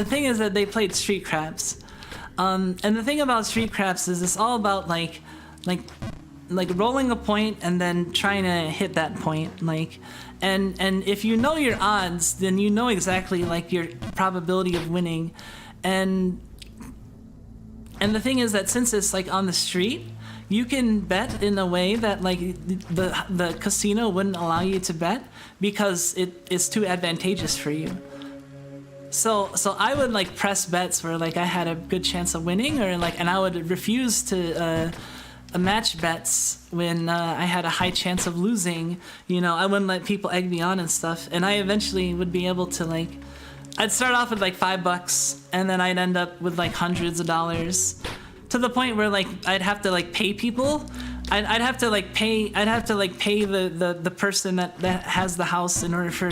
thing is that they played street craps. And the thing about street craps is it's all about like rolling a point and then trying to hit that point, like, and if you know your odds, then you know exactly like your probability of winning. And the thing is that since it's like on the street, you can bet in a way that like the casino wouldn't allow you to bet because it is too advantageous for you. So I would like press bets where like I had a good chance of winning, or like, and I would refuse to match bets when I had a high chance of losing. You know, I wouldn't let people egg me on and stuff, and I eventually would be able to like, I'd start off with like $5 and then I'd end up with like hundreds of dollars, to the point where like I'd have to like pay people. I'd have to pay the person that has the house in order for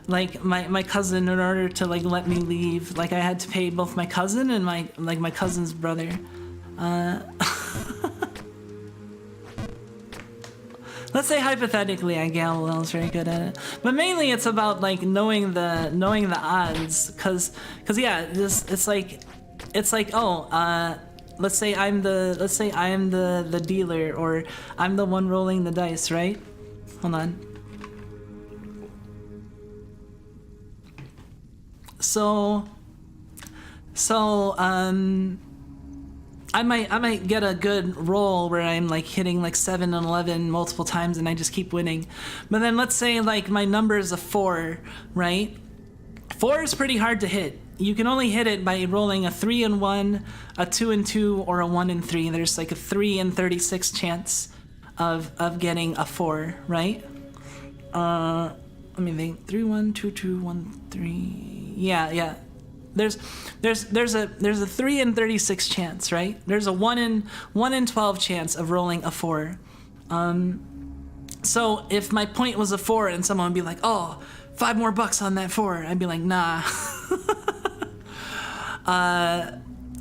like my cousin in order to like let me leave. Like I had to pay both my cousin and my cousin's brother. Let's say hypothetically I gamble and I was very good at it, but mainly it's about like knowing the odds, cause yeah, it's like let's say I am the dealer, or I'm the one rolling the dice, right? Hold on. So I might get a good roll where I'm like hitting like 7 and 11 multiple times and I just keep winning. But then let's say like my number is a 4, right? 4 is pretty hard to hit. You can only hit it by rolling a 3 and 1, a 2 and 2, or a 1 and 3. There's like a 3 in 36 chance of getting a 4, right? Let me think. 3 1 2 2 1 3. Yeah. There's a 3 in 36 chance, right? There's a 1 in 12 chance of rolling a 4. So if my point was a 4 and someone would be like, "Oh, $5 more on that 4," I'd be like, "Nah."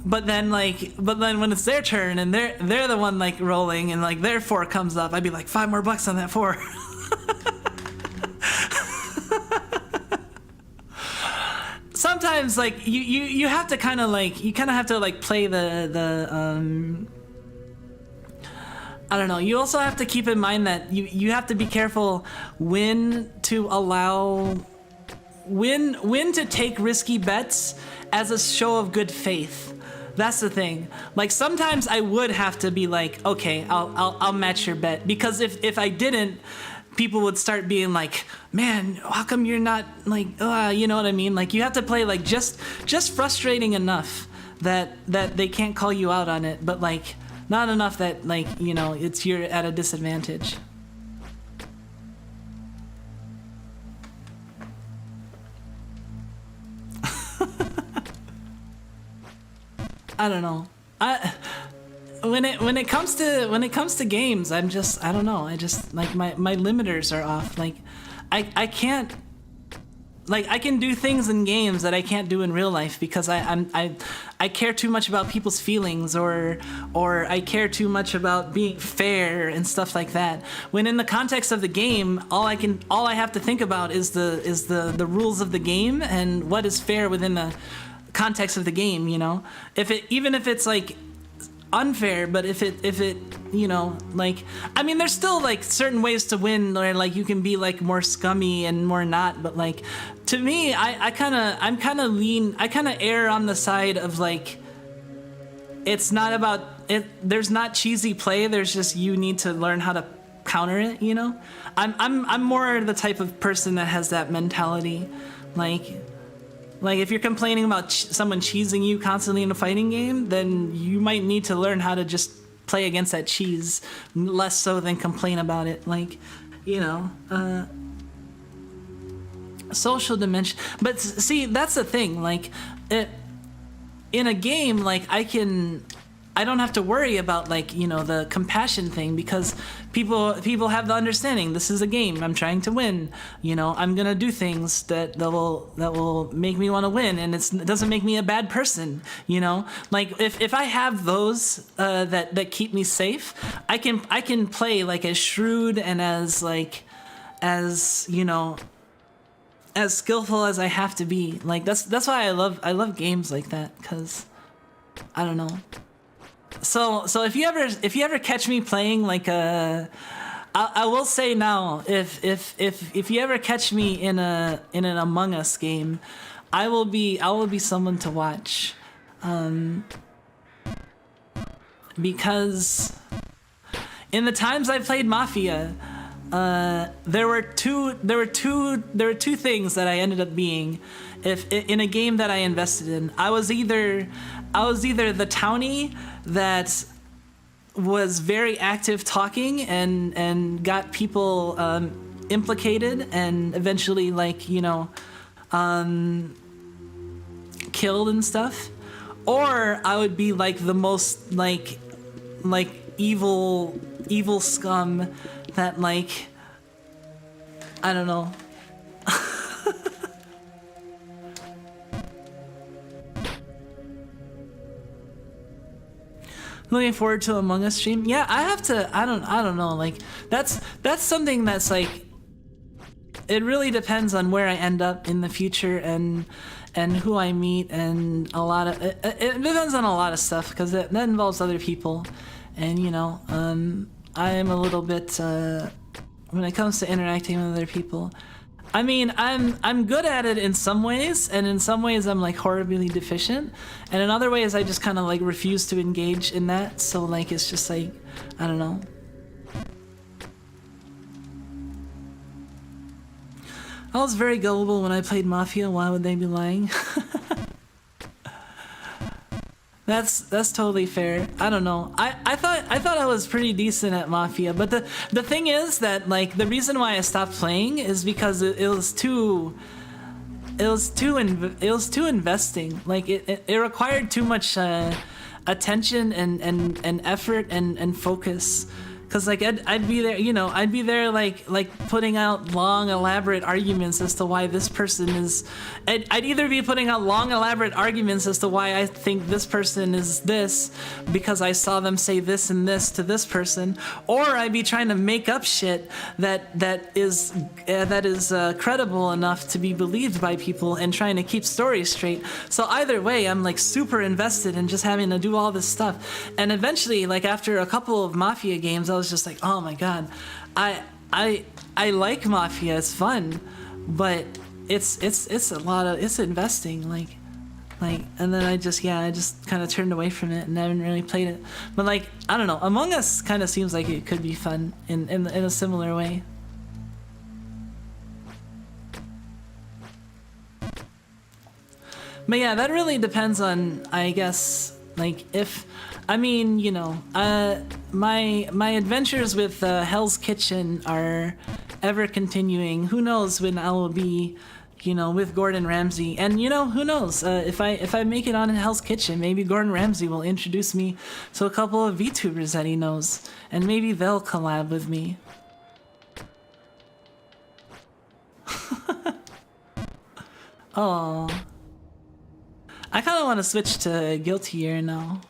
But then when it's their turn and they're the one like rolling and like their 4 comes up, I'd be like, $5 more on that 4. Sometimes like you have to kind of have to like play the I don't know. You also have to keep in mind that you have to be careful when to take risky bets as a show of good faith. That's the thing. Like sometimes I would have to be like, okay, I'll match your bet, because if I didn't, people would start being like, man, how come you're not like, you know what I mean? Like you have to play like just frustrating enough that they can't call you out on it, but like not enough that like, you know, you're at a disadvantage. I don't know. When it comes to games, I don't know. I just like my limiters are off. Like I can't, like I can do things in games that I can't do in real life because I care too much about people's feelings, or I care too much about being fair and stuff like that. When in the context of the game, all I have to think about is the rules of the game and what is fair within the context of the game, you know? Even if it's like unfair, but if it you know, like, I mean, there's still like certain ways to win, or like you can be like more scummy and more not, but like to me, I'm kind of err on the side of like, it's not about it, there's not cheesy play, there's just you need to learn how to counter it, you know? I'm more the type of person that has that mentality Like if you're complaining about someone cheesing you constantly in a fighting game, then you might need to learn how to just play against that cheese, less so than complain about it. Like, you know, social dimension. But see, that's the thing. Like, in a game, like I don't have to worry about, like, you know, the compassion thing, because people have the understanding. This is a game. I'm trying to win. You know, I'm gonna do things that will make me want to win, and it doesn't make me a bad person. You know, like if I have those that keep me safe, I can play like as shrewd and as you know, as skillful as I have to be. Like that's why I love games like that, because I don't know. So if you ever catch me playing like I will say now, if you ever catch me in an Among Us game, I will be someone to watch, because in the times I played Mafia, there were two things that I ended up being. If in a game that I invested in, I was either the townie that was very active talking and got people implicated and eventually, like, you know, killed and stuff, or I would be like the most like evil scum that, like, I don't know. Looking forward to Among Us stream. Yeah, I have to. I don't know. Like that's something that's like, it really depends on where I end up in the future and who I meet, and a lot of it depends on a lot of stuff, because that involves other people, and you know, I am a little bit when it comes to interacting with other people. I mean, I'm good at it in some ways, and in some ways I'm like horribly deficient, and in other ways I just kind of like refuse to engage in that. So like it's just like, I don't know. I was very gullible when I played Mafia. Why would they be lying? That's totally fair. I don't know. I thought I was pretty decent at Mafia, but the thing is that, like, the reason why I stopped playing is because it was too investing. Like it required too much attention and effort and focus. Cause like I'd be there, you know, I'd be there like putting out long elaborate arguments as to why this person is. I'd either be putting out long elaborate arguments as to why I think this person is this, because I saw them say this and this to this person, or I'd be trying to make up shit that is credible enough to be believed by people, and trying to keep stories straight. So either way, I'm like super invested in just having to do all this stuff, and eventually, like after a couple of Mafia games, I was just like, oh my god, I like Mafia, it's fun, but it's a lot of, it's investing, like, and then I just kind of turned away from it and haven't really played it. But like, I don't know, Among Us kind of seems like it could be fun in a similar way. But yeah, that really depends on, I guess, like, if, I mean, you know, my adventures with Hell's Kitchen are ever continuing. Who knows when I will be, you know, with Gordon Ramsay, and you know, who knows, if I make it on in Hell's Kitchen, maybe Gordon Ramsay will introduce me to a couple of VTubers that he knows, and maybe they'll collab with me. Oh, I kind of want to switch to Guilty Gear now.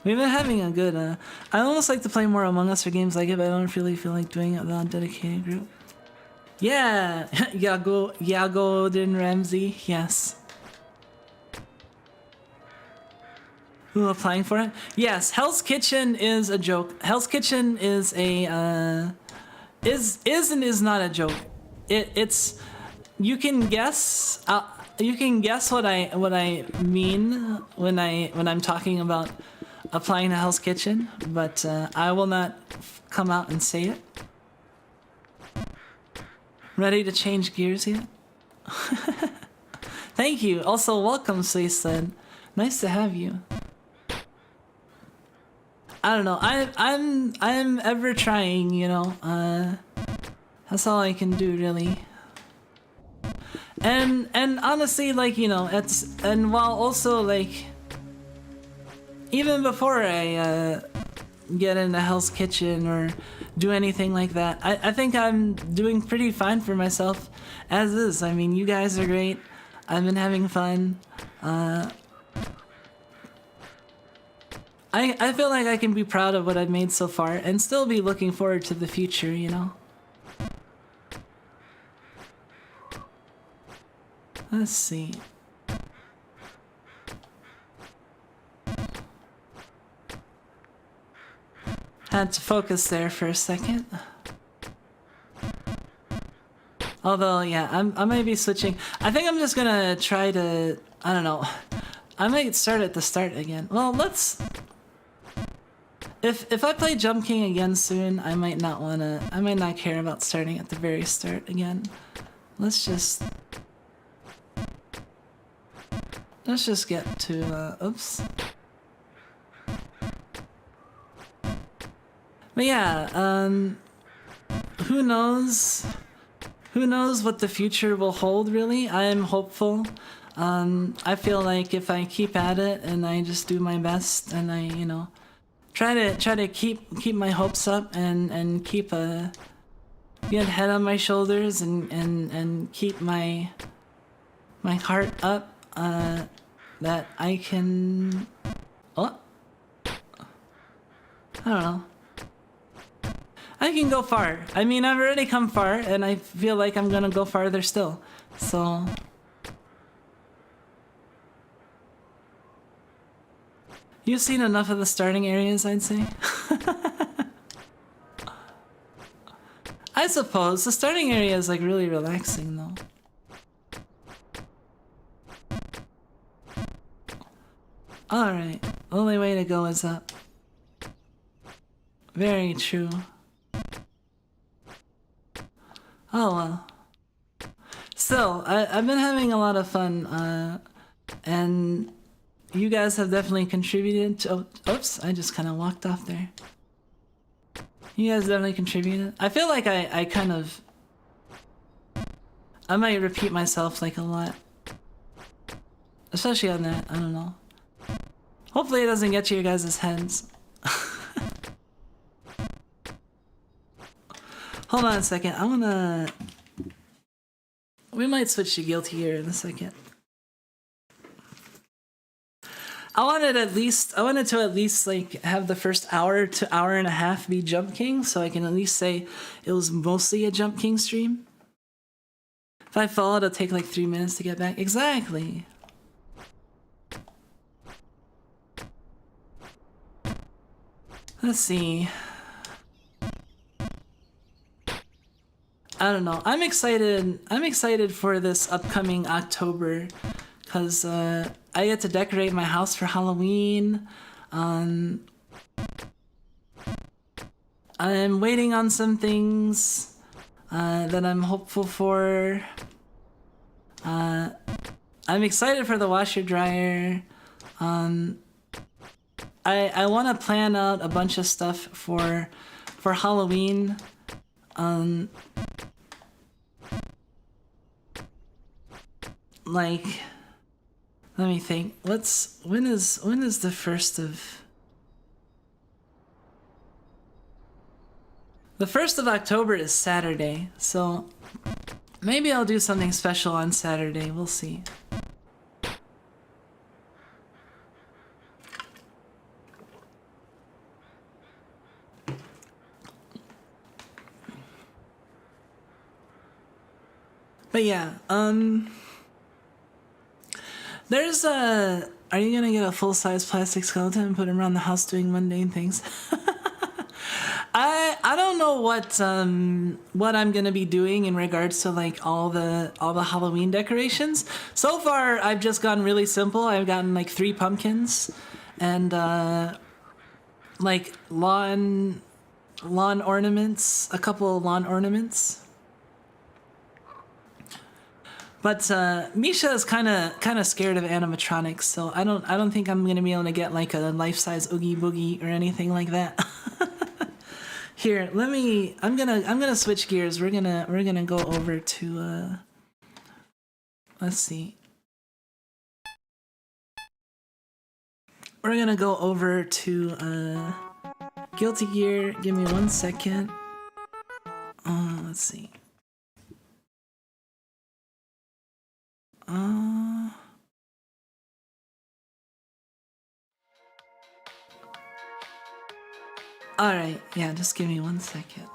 We've been having a good, I almost like to play more Among Us or games like it, but I don't really feel like doing it without a dedicated group. Yeah, Gordon Ramsay, yes. Who applying for it? Yes, Hell's Kitchen is a joke. Hell's Kitchen is a, is and is not a joke. It's, you can guess what I mean when I'm talking about applying to Hell's Kitchen, but I will not come out and say it. Ready to change gears yet? Thank you. Also, welcome, Suisun. Nice to have you. I don't know. I'm ever trying, you know. That's all I can do, really. And honestly, like, you know, and while also like, even before I get into Hell's Kitchen or do anything like that, I think I'm doing pretty fine for myself as is. I mean, you guys are great. I've been having fun. I feel like I can be proud of what I've made so far and still be looking forward to the future, you know? Let's see. Had to focus there for a second. Although, yeah, I might be switching. I think I'm just gonna try to, I don't know. I might start at the start again. Well, let's... If I play Jump King again soon, I might not care about starting at the very start again. Let's just get to, oops. But yeah, who knows? Who knows what the future will hold, really? I am hopeful. I feel like if I keep at it and I just do my best and I, you know, try to keep my hopes up and keep a good head on my shoulders and keep my heart up, that I can... Oh, I don't know. I can go far. I mean, I've already come far, and I feel like I'm gonna go farther still. So... You've seen enough of the starting areas, I'd say. I suppose. The starting area is, like, really relaxing, though. Alright. Only way to go is up. Very true. Oh well. Still, I've been having a lot of fun, and you guys have definitely contributed to... Oh, oops, I just kind of walked off there. You guys definitely contributed. I feel like I kind of... I might repeat myself, like, a lot. Especially on that, I don't know. Hopefully it doesn't get to your guys' heads. Hold on a second, I wanna... We might switch to Guilty here in a second. I wanted to at least like have the first hour to hour and a half be Jump King, so I can at least say it was mostly a Jump King stream. If I fall, it'll take like 3 minutes to get back. Exactly. Let's see. I don't know. I'm excited for this upcoming October, because I get to decorate my house for Halloween. I'm waiting on some things that I'm hopeful for. I'm excited for the washer dryer. I want to plan out a bunch of stuff for Halloween. Like, let me think. When is the 1st of... The 1st of October is Saturday, so maybe I'll do something special on Saturday. We'll see. But yeah, there's a... Are you gonna get a full-size plastic skeleton and put him around the house doing mundane things? I don't know what I'm gonna be doing in regards to like all the Halloween decorations. So far, I've just gone really simple. I've gotten like 3 pumpkins and like lawn ornaments, a couple lawn ornaments. But Misha is kind of scared of animatronics, so I don't think I'm gonna be able to get like a life-size Oogie Boogie or anything like that. Here, I'm gonna switch gears. We're gonna go over to let's see. We're gonna go over to Guilty Gear. Give me 1 second. Let's see. Alright, yeah, just give me 1 second.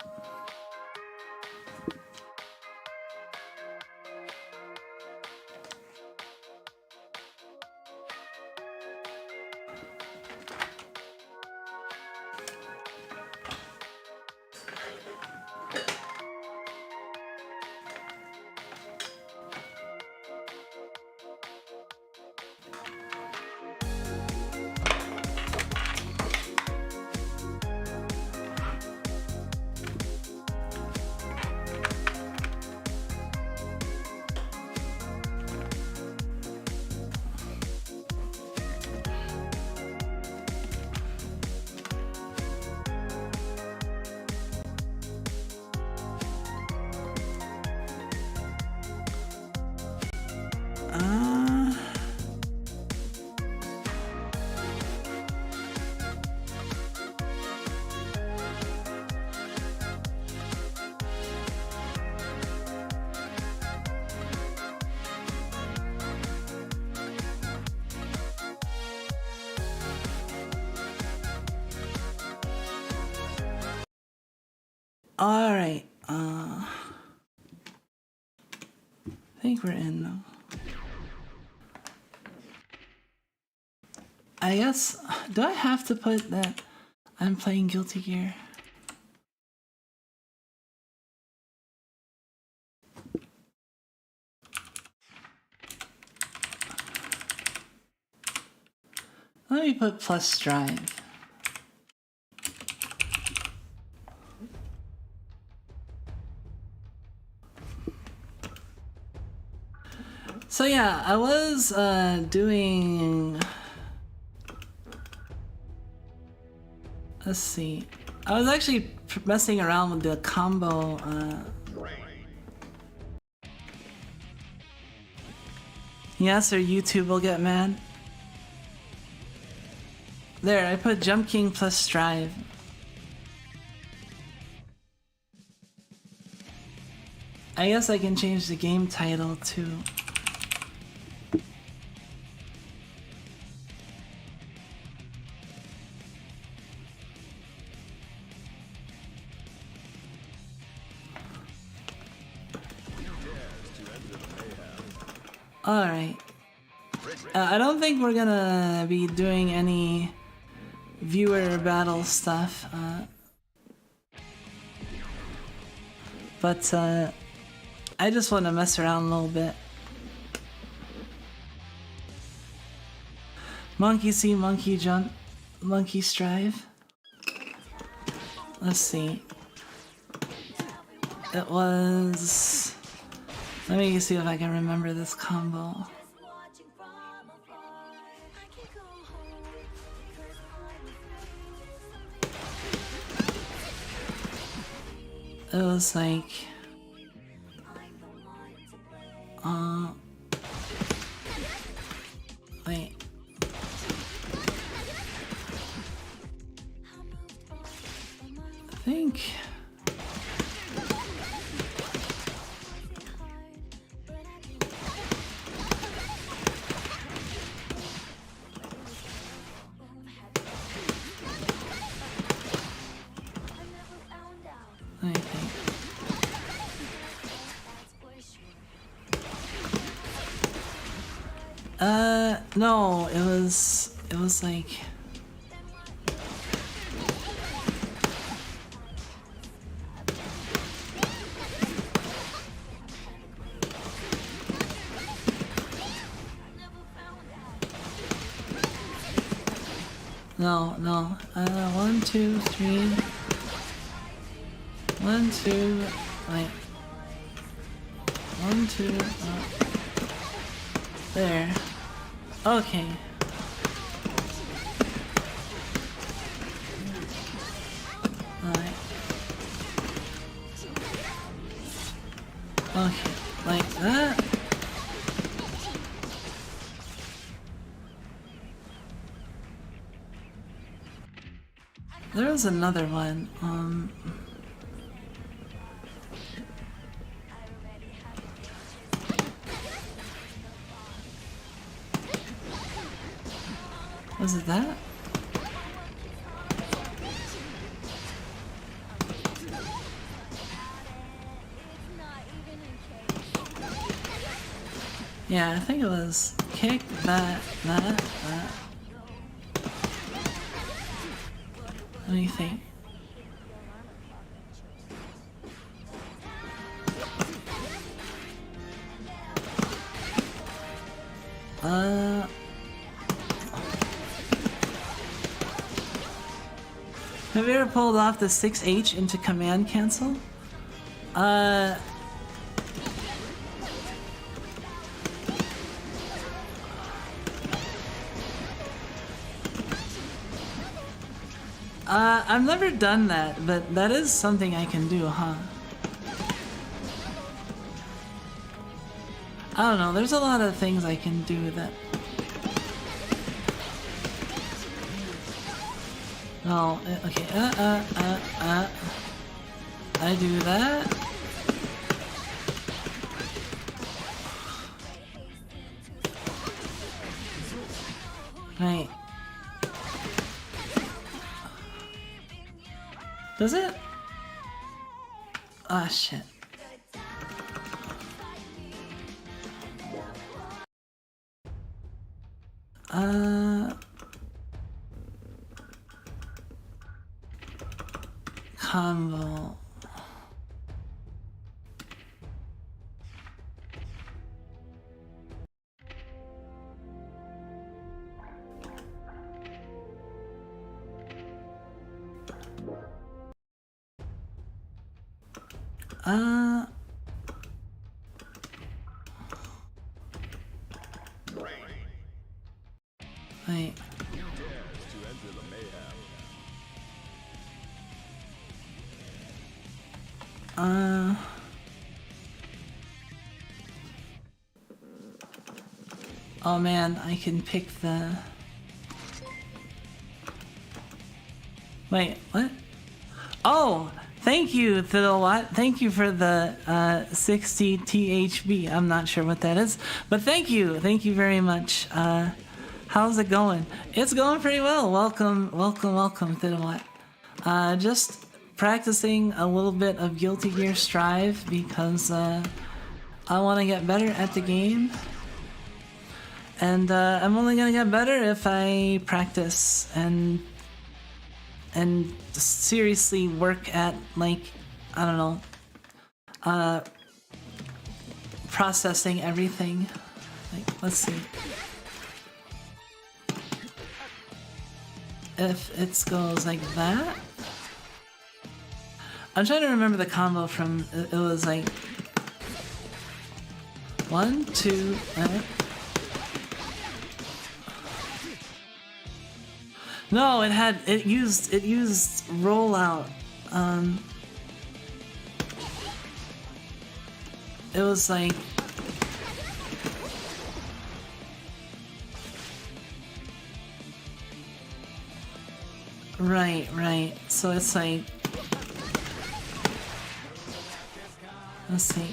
Alright, I think we're in now. I guess, do I have to put that I'm playing Guilty Gear? Let me put plus drive. So yeah, I was doing, let's see, I was actually messing around with the combo yes, or YouTube will get mad. There, I put Jump King plus Strive. I guess I can change the game title too. Alright. I don't think we're gonna be doing any viewer battle stuff. But I just want to mess around a little bit. Monkey see, monkey jump, monkey strive. Let's see. It was... Let me see if I can remember this combo. It was like... wait. I think... no, it was like... No, 1, 2, 3... 1, 2... wait... 1, 2... There. Okay. Alright. Okay, like that. There was another one, was it that? Yeah, I think it was kick, that. What do you think? Have you ever pulled off the 6H into command cancel? I've never done that, but that is something I can do, huh? I don't know, there's a lot of things I can do that... Oh, okay, I do that. Right. Does it? Ah, shit. Combo. Wait. Oh man, I can pick the... Wait, what? Oh! Thank you, Thiddlewatt. Thank you for the 60 THB. I'm not sure what that is, but thank you. Thank you very much. How's it going? It's going pretty well. Welcome, Thiddlewatt. Just practicing a little bit of Guilty Gear Strive because I want to get better at the game. And I'm only gonna get better if I practice and seriously work at, like, I don't know, processing everything. Like, let's see. If it goes like that. I'm trying to remember the combo from, it was like 1, 2, No, it used rollout. It was like right. So it's like, let's see.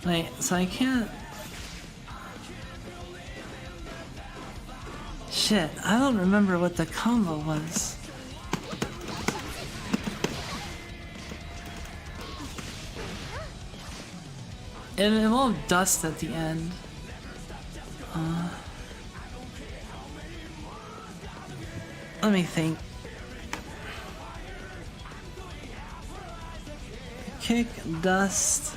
Wait, so I can't... Shit, I don't remember what the combo was. It involved dust at the end. Let me think. Kick, dust,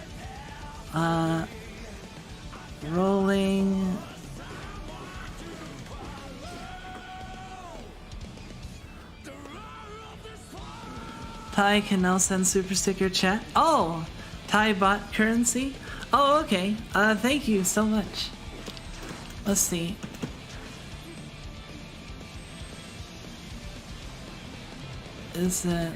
Rolling. Ty can now send super sticker chat. Oh, Ty bot currency. Oh, okay. Thank you so much. Let's see. Is it?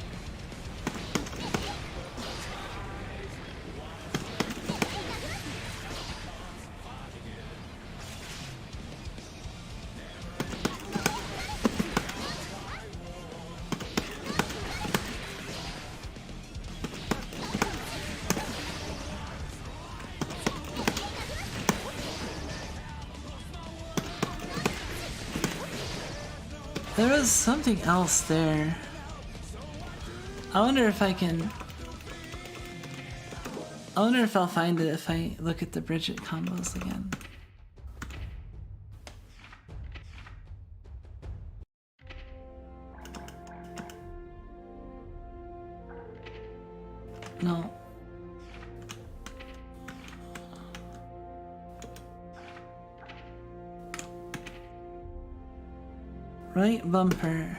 There was something else there. I wonder if I can... I wonder if I'll find it if I look at the Bridget combos again. No. Right bumper.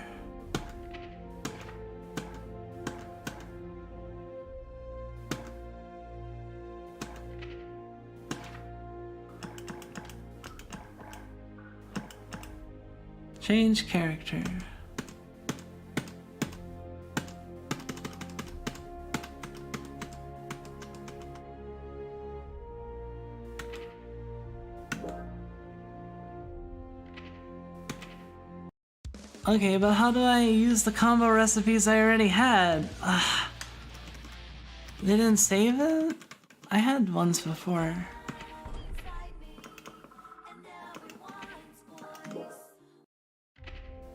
Change character. Okay, but how do I use the combo recipes I already had? They didn't save it? I had ones before.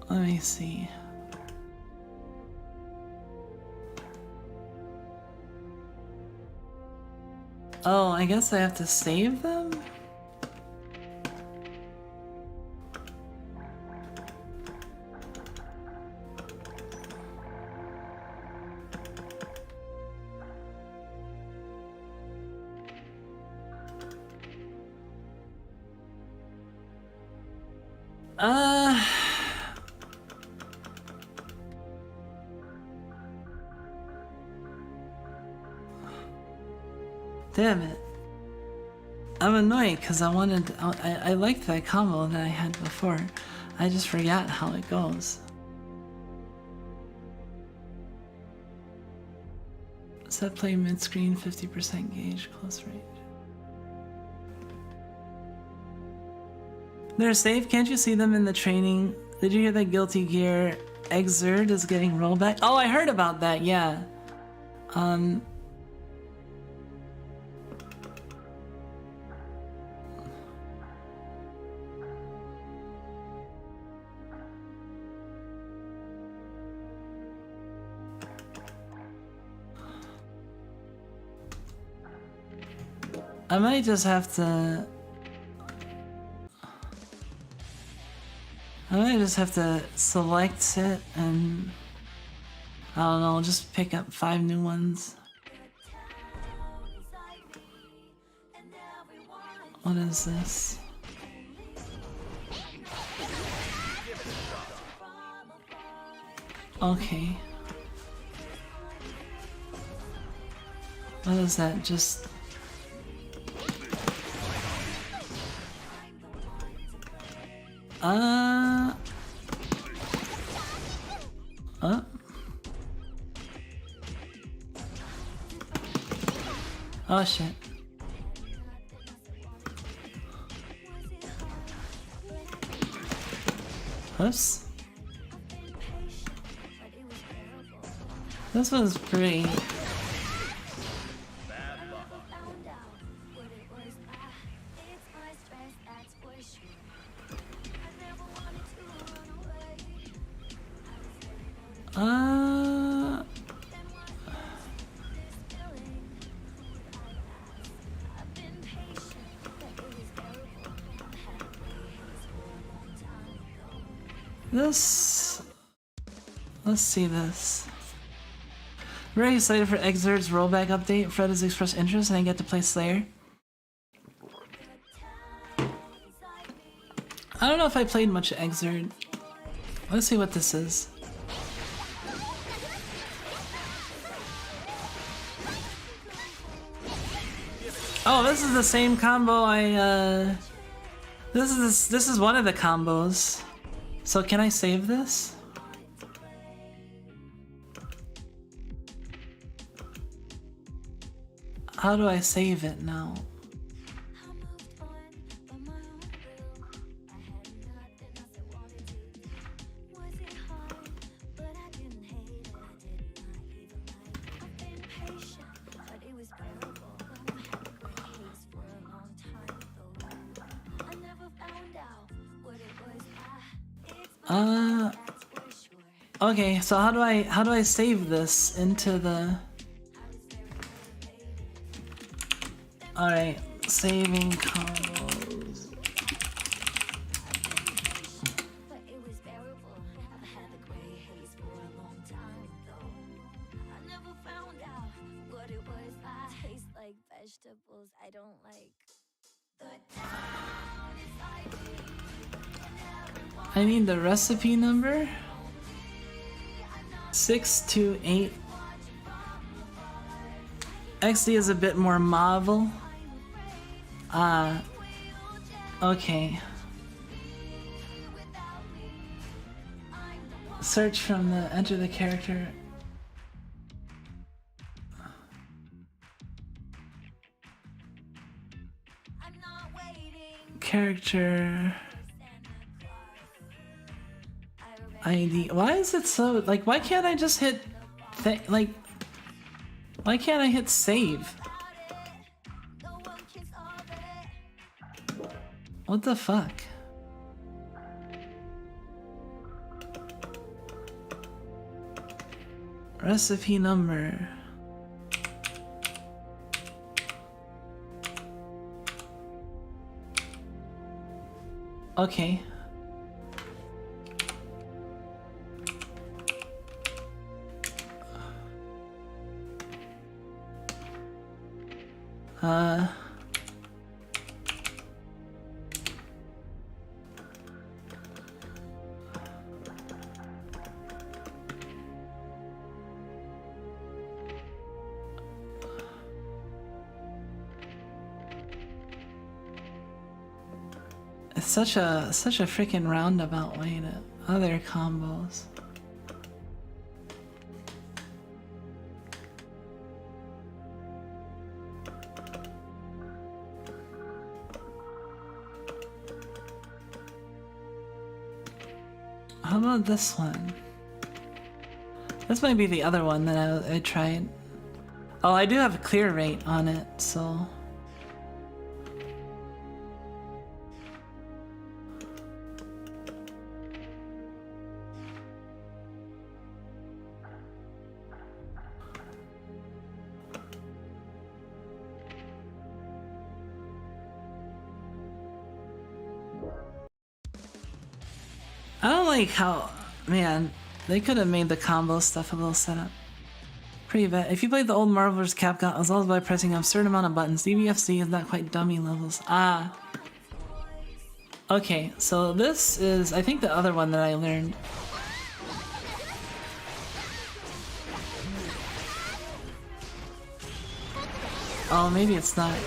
Let me see. Oh, I guess I have to save them? Damn it. I'm annoyed because I liked that combo that I had before. I just forgot how it goes. Set play mid-screen, 50% gauge, close range. They're safe? Can't you see them in the training? Did you hear that Guilty Gear Exert is getting rollback? Oh, I heard about that, yeah. I might just have to... I might just have to select it and... I don't know, just pick up 5 new ones. What is this? Okay. What is that? Just... Oh shit. Oops. This was pretty... This... Let's see this. Very excited for Exert's rollback update. Fred has expressed interest and I get to play Slayer. I don't know if I played much Exerd. Let's see what this is. Oh, this is the same combo this is one of the combos. So can I save this? How do I save it now? Okay, so how do I save this into the... Alright, saving combos. I need the recipe number. 628. XD is a bit more Marvel. Okay. Search from the enter the character. Character ID. Why is it so like? Why can't I just hit like? Why can't I hit save? What the fuck? Recipe number. Okay. It's such a freaking roundabout way to other combos. How about this one? This might be the other one that I tried. Oh, I do have a clear rate on it, so... I don't like how, man, they could have made the combo stuff a little setup. Pretty bad. If you played the old Marvel vs. Capcom as well as by pressing a certain amount of buttons, DBFZ is not quite dummy levels. Ah. Okay, so this is, I think, the other one that I learned. Oh, maybe it's not.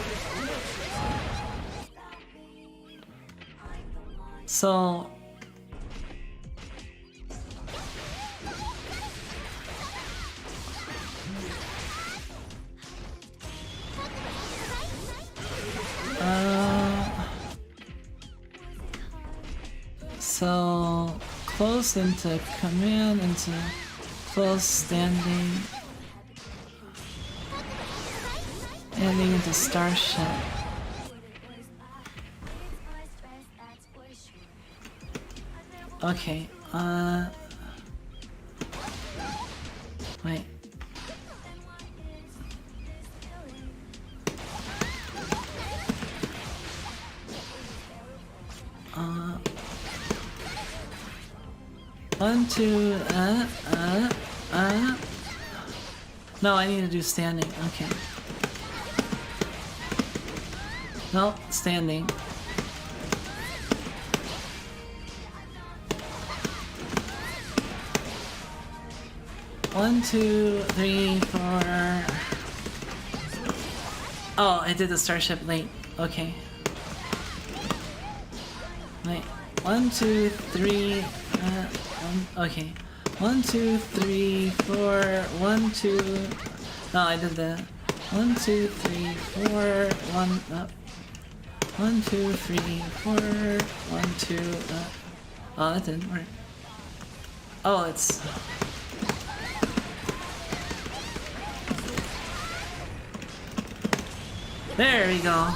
So... So close into command into close standing into starship. Okay, wait. One, two, No, I need to do standing. Okay. No, standing. 1, 2, 3, 4. Oh, I did the starship late. Okay. Wait. 1, 2, 3. Okay. 1, 2, 3, 4. 1, 2. No, I did that. 1, 2, 3, 4. 1 up. 1, 2, 3, 4. 1, 2. Oh, that didn't work. Oh, it's. There we go.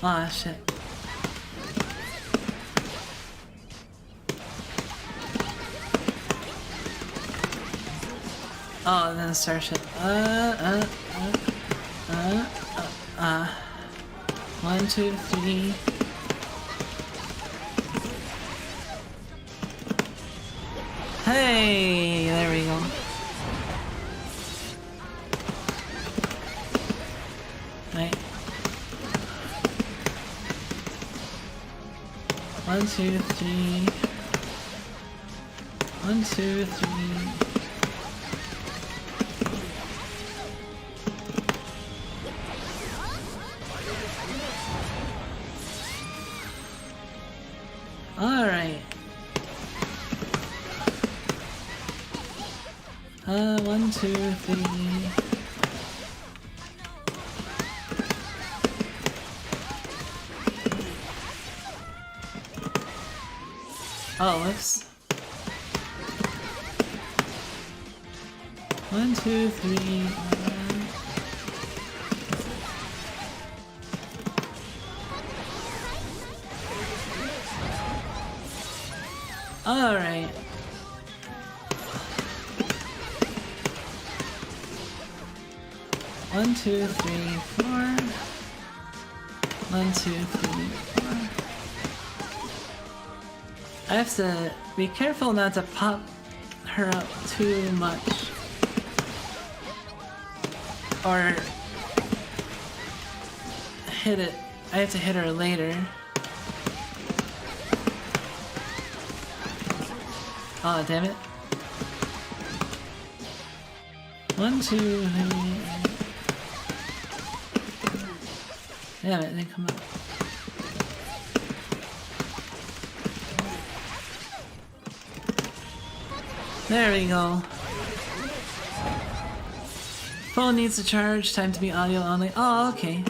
Ah, shit. Oh, and then starship. 1, 2, 3. Hey, there we go. Right. 1, 2, 3. 1, 2, 3. All right. 1, 2, 3. Oh, whoops. 1, 2, 3. All right. One, 2, 3, 4. 1, 2, 3, 4. I have to be careful not to pop her up too much. Or hit it. I have to hit her later. Oh, damn it. 1, 2, 3. Damn it, they come up. There we go. Phone needs to charge, time to be audio only. Oh, okay.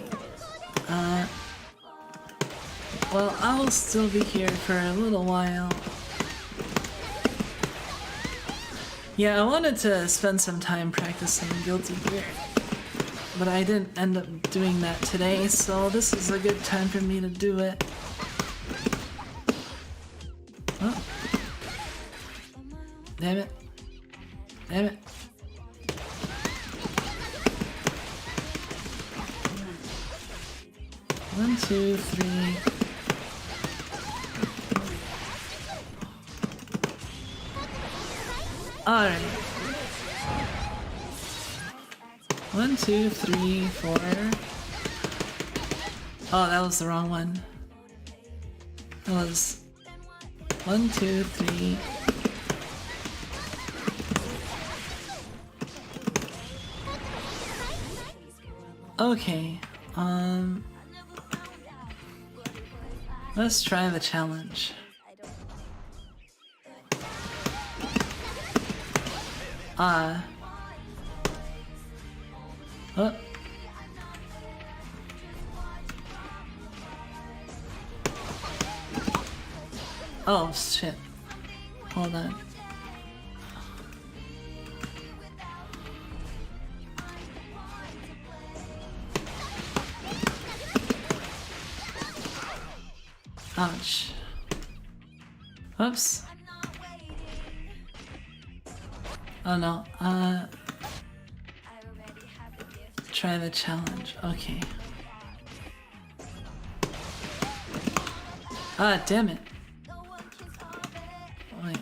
Well, I will still be here for a little while. Yeah, I wanted to spend some time practicing Guilty Gear, but I didn't end up doing that today, so this is a good time for me to do it. Oh. Damn it. Damn it. One, 2, 3. Alright. 1, 2, 3, 4. Oh, that was the wrong one. That was 1, 2, 3. Okay, let's try the challenge. Oh. Oh, shit. Hold on. Ouch. Oops. Oh no, try the challenge, okay. Ah, damn it. Wait.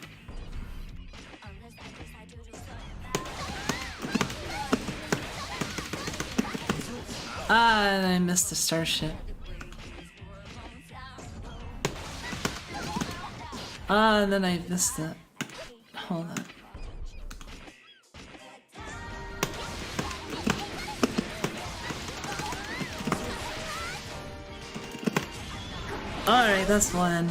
and I missed the starship. And then I missed it. Hold on. Alright, that's one.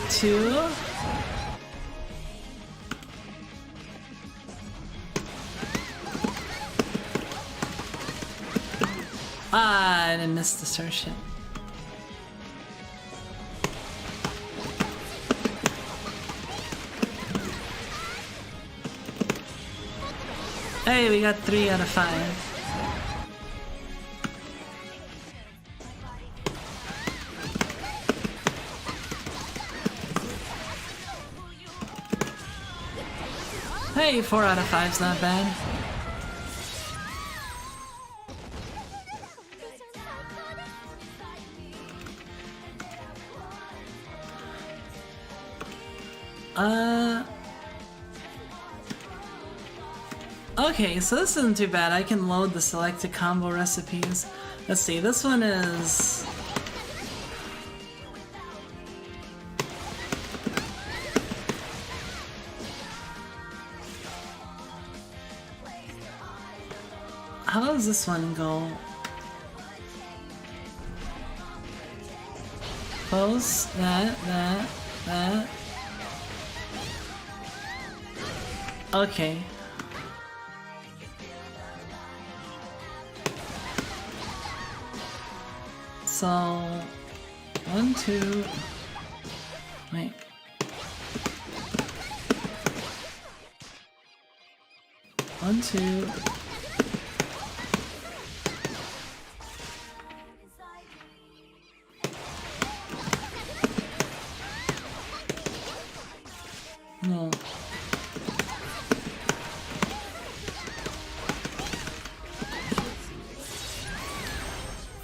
Two. Ah, and I missed the starship. Hey, we got 3 out of 5. Hey, 4 out of 5's not bad. Okay, so this isn't too bad. I can load the selected combo recipes. Let's see, this one is... How does this one go? Close, that. Okay. So, 1, 2, wait. One, two. No.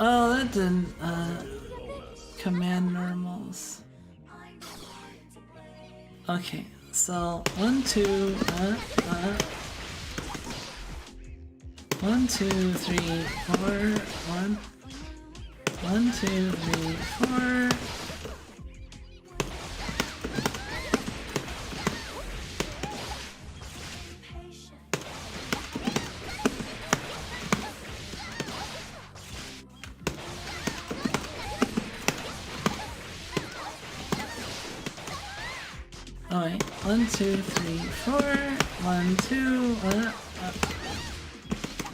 Oh, that didn't, command normals. Okay, so 1, 2, 1, 2, 3, 4, 1, 1, 2, 3, 4. Oh wait, 1, 2, 3, 4, 1, 2,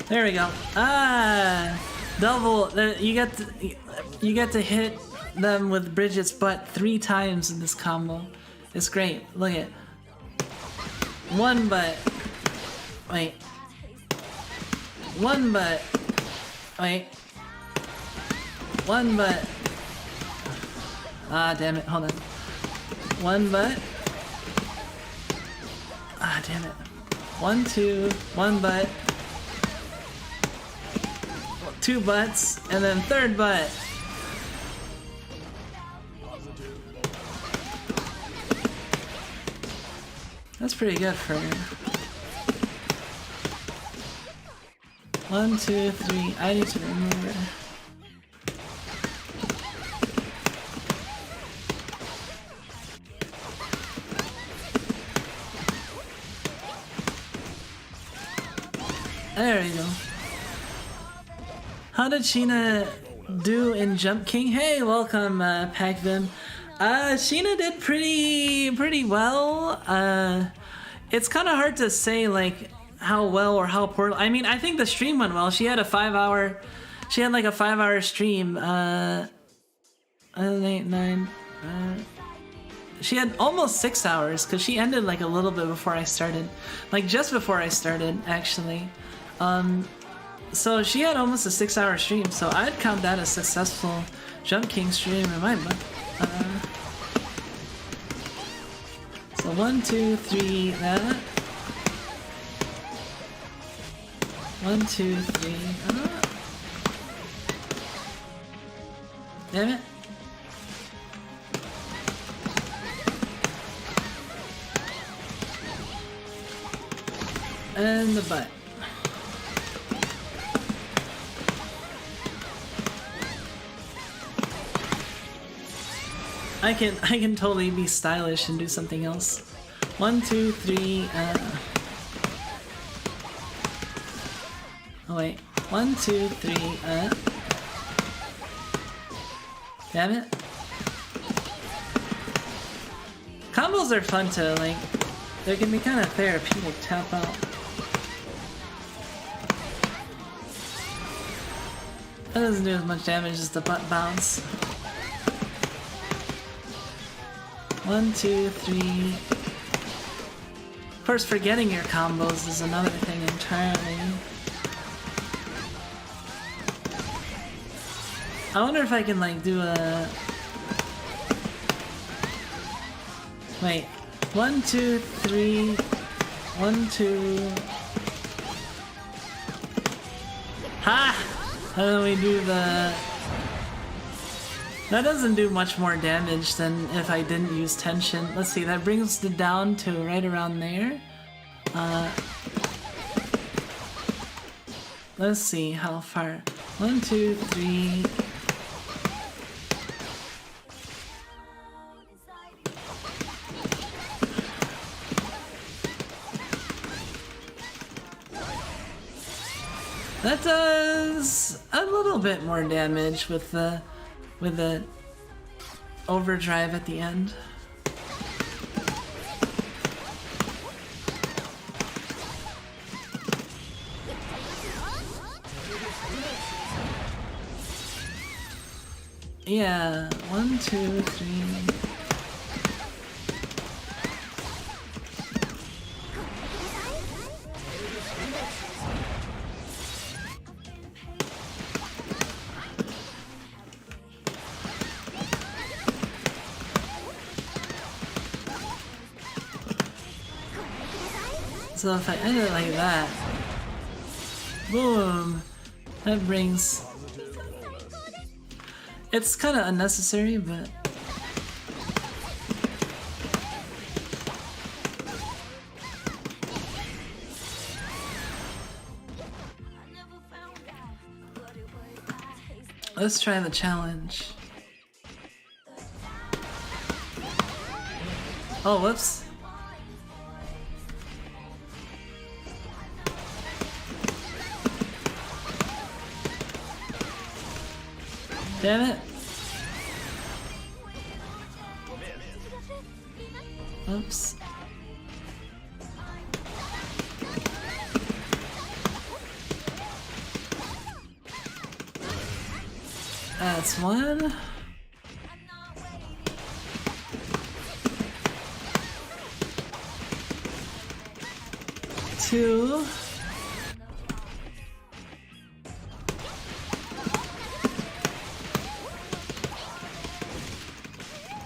there we go. Ah, double. You get to hit them with Bridget's butt 3 times in this combo. It's great. Look at one butt. Wait. One butt. Wait. One butt. Ah, damn it. Hold on. One butt. Ah, damn it. 1, 2, 1 butt. 2 butts, and then 3rd butt. That's pretty good for me. 1, 2, 3. I need to remember. There we go. How did Sheena do in Jump King? Hey, welcome, Pacvin. Sheena did pretty well. It's kind of hard to say like how well or how poor. I mean, I think the stream went well. She had a 5-hour. She had like a 5-hour stream. 8, 9. She had almost 6 hours because she ended like a little bit before I started, like just before I started actually. So she had almost a 6-hour stream, so I'd count that a successful Jump King stream in my book. So 1, 2, 3, that. 1, 2, 3, Damn it. And the butt. I can totally be stylish and do something else. 1, 2, 3, oh wait. 1, 2, 3, damn it. Combos are fun to, like, they can be kind of therapeutic tap out. That doesn't do as much damage as the butt bounce. 1, 2, 3. Of course, forgetting your combos is another thing entirely. I wonder if I can, like, do a... Wait. 1, 2, 3. 1, 2. Ha! And then we do the... That doesn't do much more damage than if I didn't use tension. Let's see, that brings it down to right around there. Let's see how far. 1, 2, 3. That does a little bit more damage with the overdrive at the end. Yeah, 1, 2, 3. So if I end it like that, boom, that brings... It's kind of unnecessary, but... Let's try the challenge. Oh, whoops. Damn it. Oops. That's 1. 2.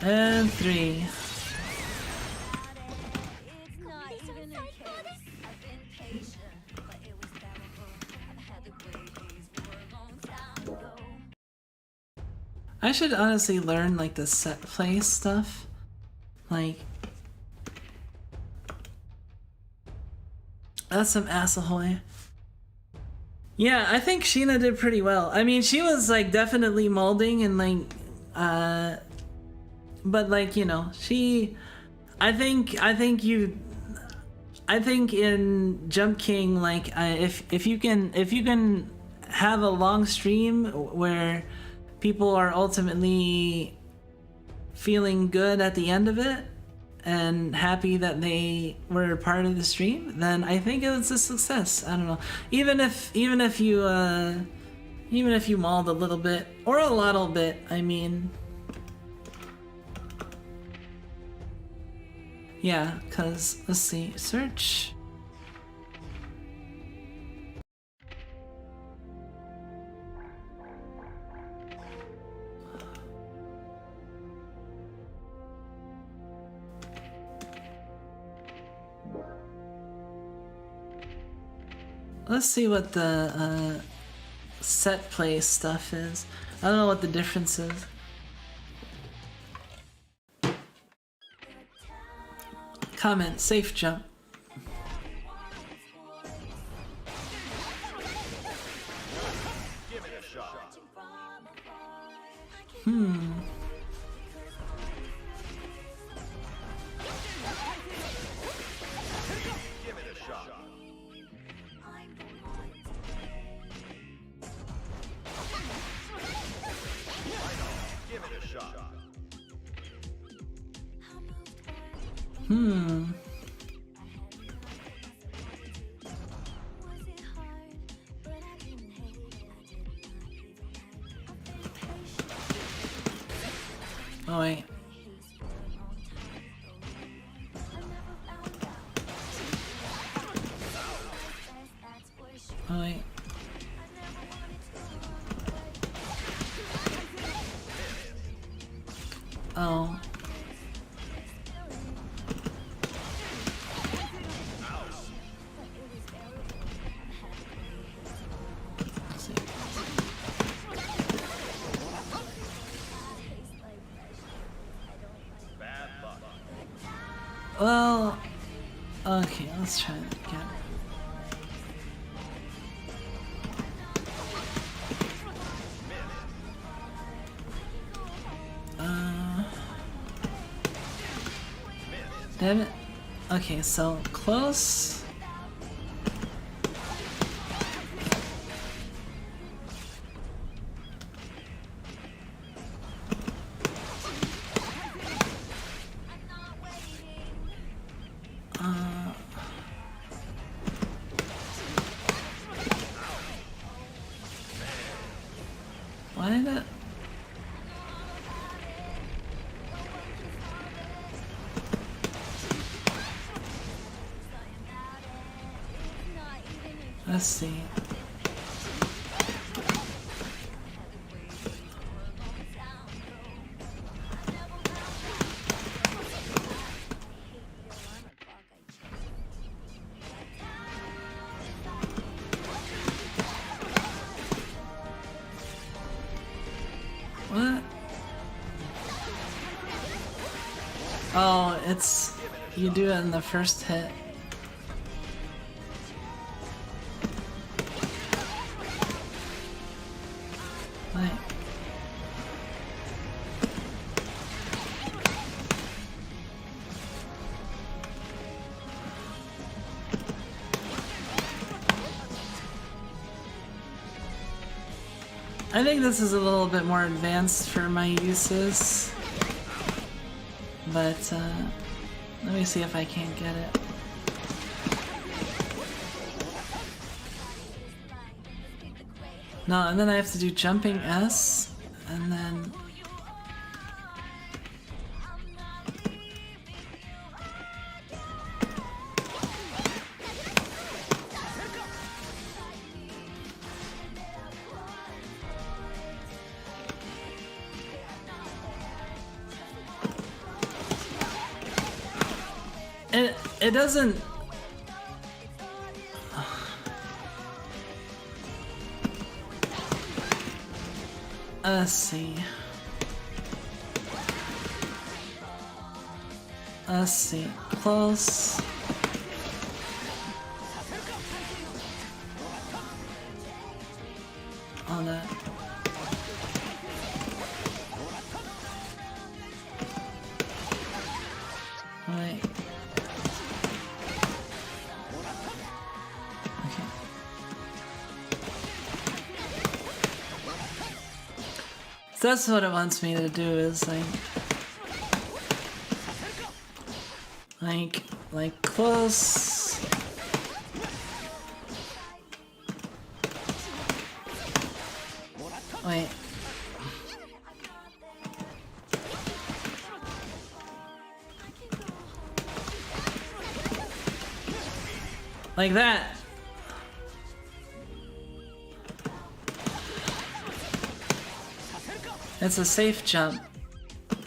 And 3. I should honestly learn like the set play stuff. Like, that's some asshole. Yeah, I think Sheena did pretty well. I mean, she was like definitely molding and like, but like, you know, she, I think in Jump King, like, if you can have a long stream where people are ultimately feeling good at the end of it and happy that they were part of the stream, then I think it's a success. I don't know. Even if you mauled a little bit or a little bit, I mean, yeah, cause let's see, search. Let's see what the set play stuff is. I don't know what the difference is. Comment, safe jump. Oh wait. Oh wait. Oh. Let's see. Well, okay, let's try that again. Damn it. Okay, so close. Why did it? Let's see. What? Oh, it's... you do it in the first hit. Right. I think this is a little bit more advanced for my uses, but let me see if I can't get it. No, and then I have to do jumping S, and then... It doesn't... Let's see. Let's see. Close. On that. Right. Okay. So that's what it wants me to do, is like close. Wait. Like that. It's a safe jump,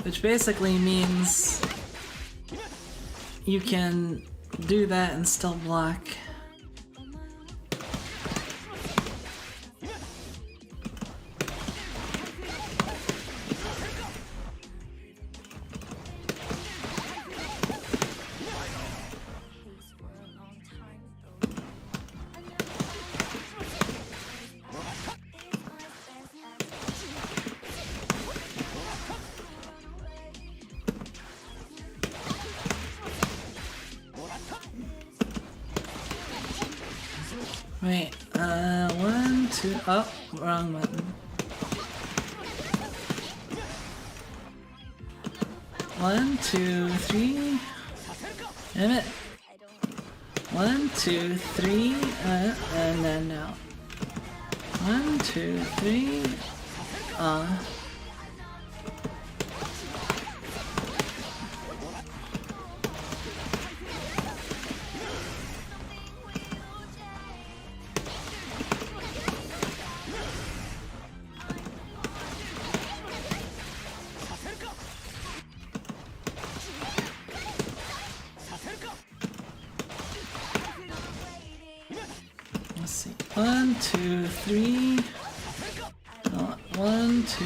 which basically means you can do that and still block. Wait, 1, 2, oh, wrong button. 1, 2, 3. Damn it. 1, 2, 3, and then now. 1, 2, 3, Let's see. 1, 2, 3. 1, 2.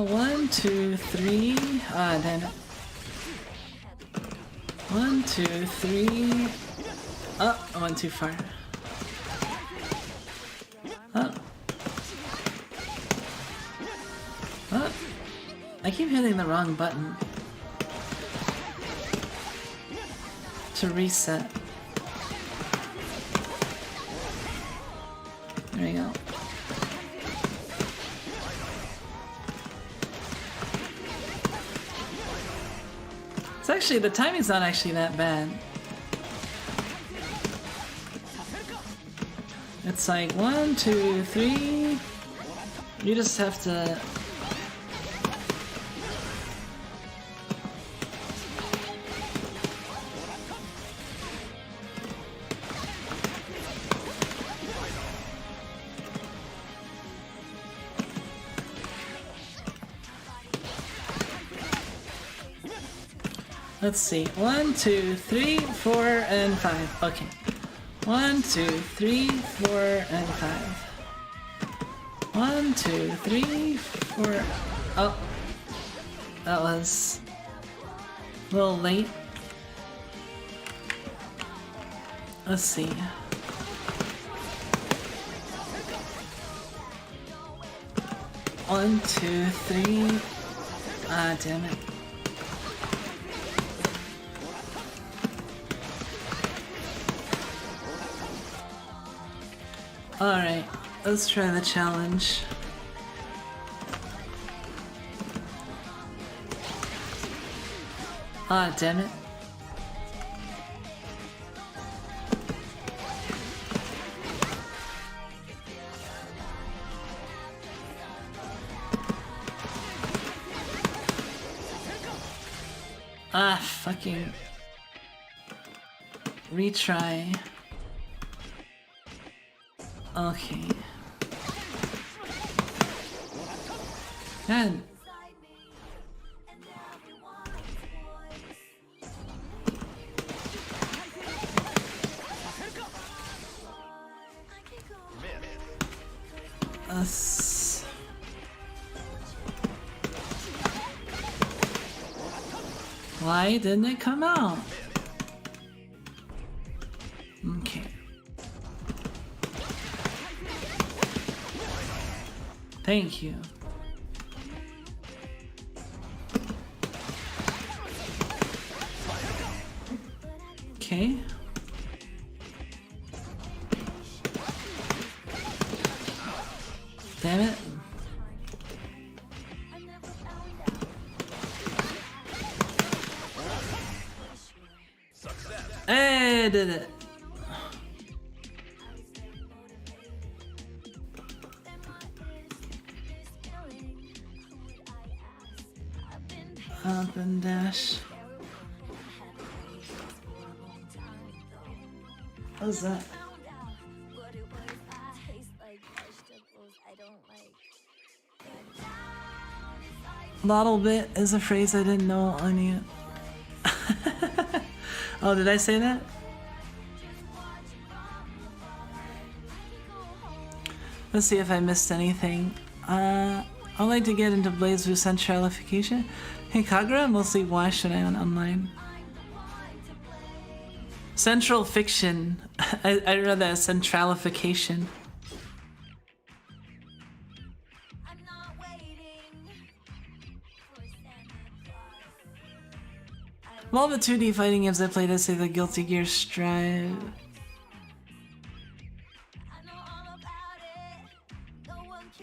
One, two, three. Ah, damn it. 1, 2, 3. Oh, I went too far. Oh. Oh. I keep hitting the wrong button. To reset. There we go. It's actually, the timing's not actually that bad. It's like 1, 2, 3. You just have to. Let's see. 1, 2, 3, 4, and 5. Okay. 1, 2, 3, 4, and 5. 1, 2, 3, 4. Oh. That was a little late. Let's see. One, two, three. Ah, damn it. Alright, let's try the challenge. Ah, damn it. Ah, fucking retry. Okay. God. Why didn't it come out? Okay. Thank you. Okay. Damn it. Hey, I did it. Up and dash. What's that? Little bit is a phrase I didn't know on you. Oh, did I say that? Let's see if I missed anything. I'd like to get into BlazBlue centralification. Hey Kagura, mostly watched when I'm online. Central fiction. I read that as centralification. Of all the 2D fighting games I played, I'd say the Guilty Gear Strive.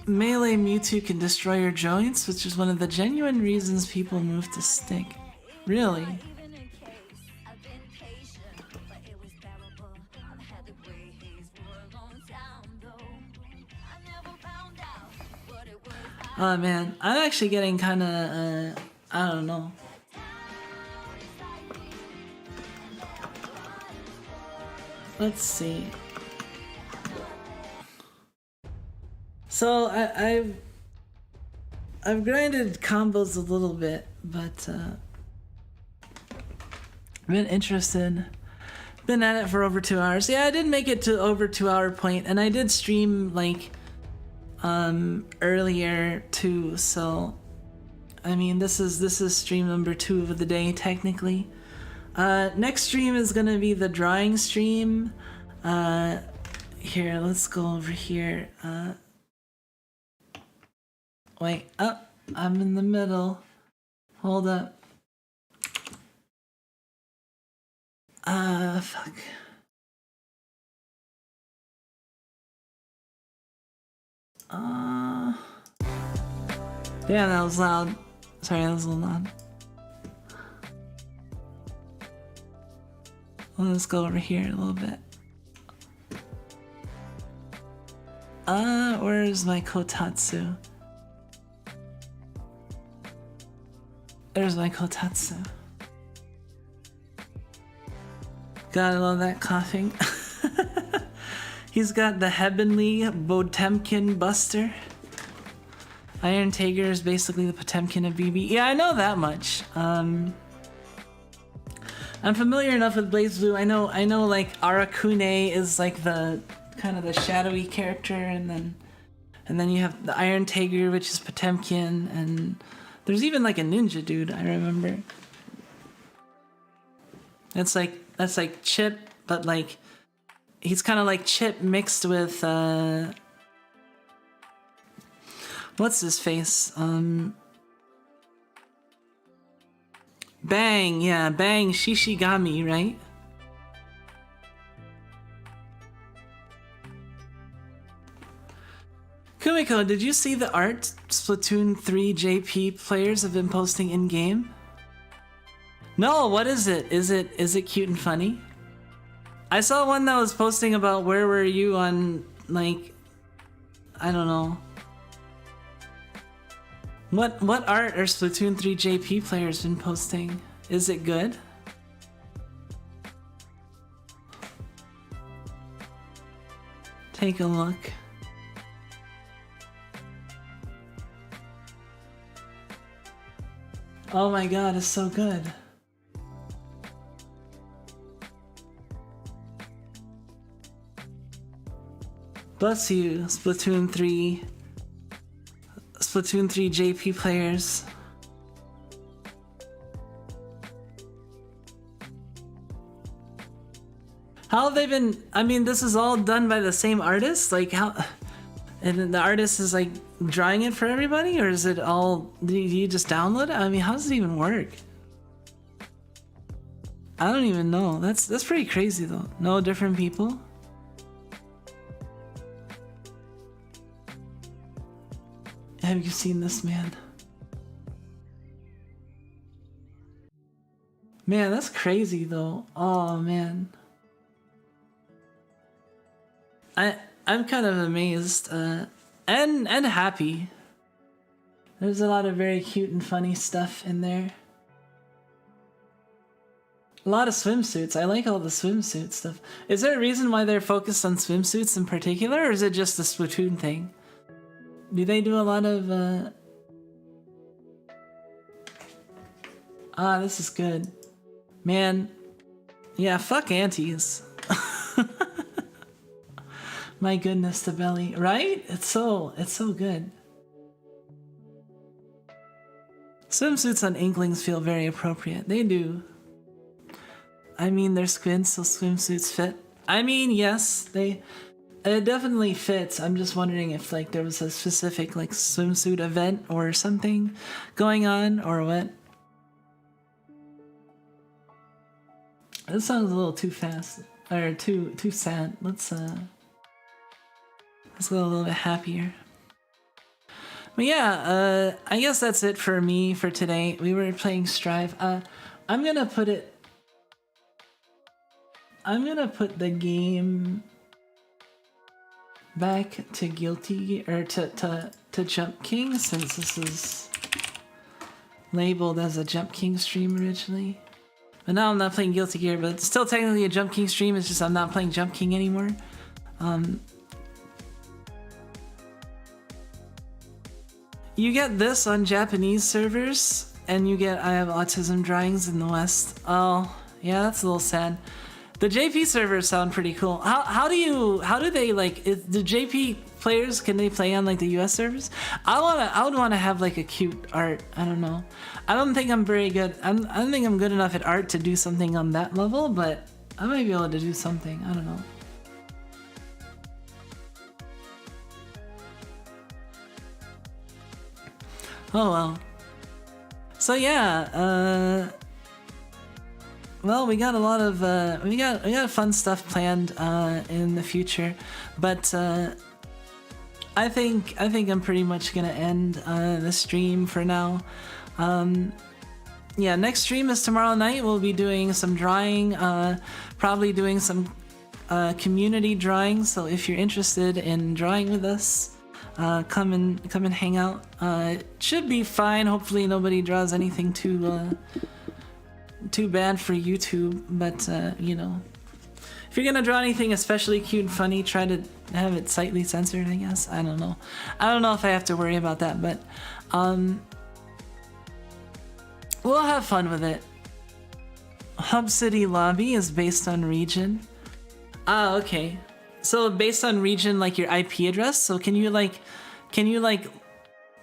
Melee Mewtwo can destroy your joints, which is one of the genuine reasons people move to Stick. Really? Oh man, I'm actually getting kind of, I don't know. Let's see. So I've grinded combos a little bit, but been interested. Been at it for over 2 hours. Yeah, I did make it to over 2 hour point, and I did stream like earlier too. So I mean, this is stream number 2 of the day technically. Next stream is gonna be the drawing stream. Here, let's go over here. Wait, up. I'm in the middle. Hold up. Fuck. Damn, that was loud. Sorry, that was a little loud. Let's go over here a little bit. Where's my Kotatsu? There's my Kotatsu. Gotta love that coughing. He's got the Heavenly Potemkin Buster. Iron Tiger is basically the Potemkin of BB. Yeah, I know that much. I'm familiar enough with BlazBlue. I know like Arakune is like the kind of the shadowy character, and then you have the Iron Tiger, which is Potemkin, and there's even like a ninja dude, I remember. That's like Chip, but like he's kind of like Chip mixed with what's his face? Bang, yeah, Bang Shishigami, right? Kumiko, did you see the art Splatoon 3 JP players have been posting in-game? No, what is it? Is it cute and funny? I saw one that was posting about where were you on, like, I don't know. What art are Splatoon 3 JP players been posting? Is it good? Take a look. Oh my god, it's so good. Bless you, Splatoon 3 JP players. How have they been? I mean, this is all done by the same artist? Like, how? And the artist is like drawing it for everybody, or is it all? Do you just download it? I mean, how does it even work? I don't even know. That's pretty crazy though. No different people. Have you seen this, man? Man, that's crazy though. Oh man. I'm kind of amazed and happy. There's a lot of very cute and funny stuff in there. A lot of swimsuits. I like all the swimsuit stuff. Is there a reason why they're focused on swimsuits in particular, or is it just a Splatoon thing? Do they do a lot of this is good. Man, yeah, fuck aunties. My goodness, the belly, right? It's so good. Swimsuits on Inklings feel very appropriate. They do. I mean, they're squids, so swimsuits fit. I mean, yes, it definitely fits. I'm just wondering if like there was a specific like swimsuit event or something going on, or what. This song's a little too fast, or too sad. Let's go a little bit happier. But yeah, I guess that's it for me for today. We were playing Strive. I'm gonna put the game back to Guilty, or to Jump King, since this is labeled as a Jump King stream originally. But now I'm not playing Guilty Gear, but it's still technically a Jump King stream, it's just I'm not playing Jump King anymore. You get this on Japanese servers, and you get I Have Autism drawings in the West. Oh, yeah, that's a little sad. The JP servers sound pretty cool. How do they like, the JP players, can they play on like the US servers? I would want to have like a cute art. I don't know. I don't think I'm very good. I don't think I'm good enough at art to do something on that level, but I might be able to do something. I don't know. Oh well. So yeah, well, we got a lot of we got fun stuff planned in the future, but I think I'm pretty much gonna end the stream for now. Yeah, next stream is tomorrow night. We'll be doing some drawing, probably doing some community drawing. So if you're interested in drawing with us, come and hang out. It should be fine. Hopefully nobody draws anything too bad for YouTube, but you know, if you're gonna draw anything especially cute and funny, try to have it slightly censored, I guess. I don't know if I have to worry about that, but we'll have fun with it. Hub City Lobby is based on region. Ah, okay. So based on region, like your IP address. So can you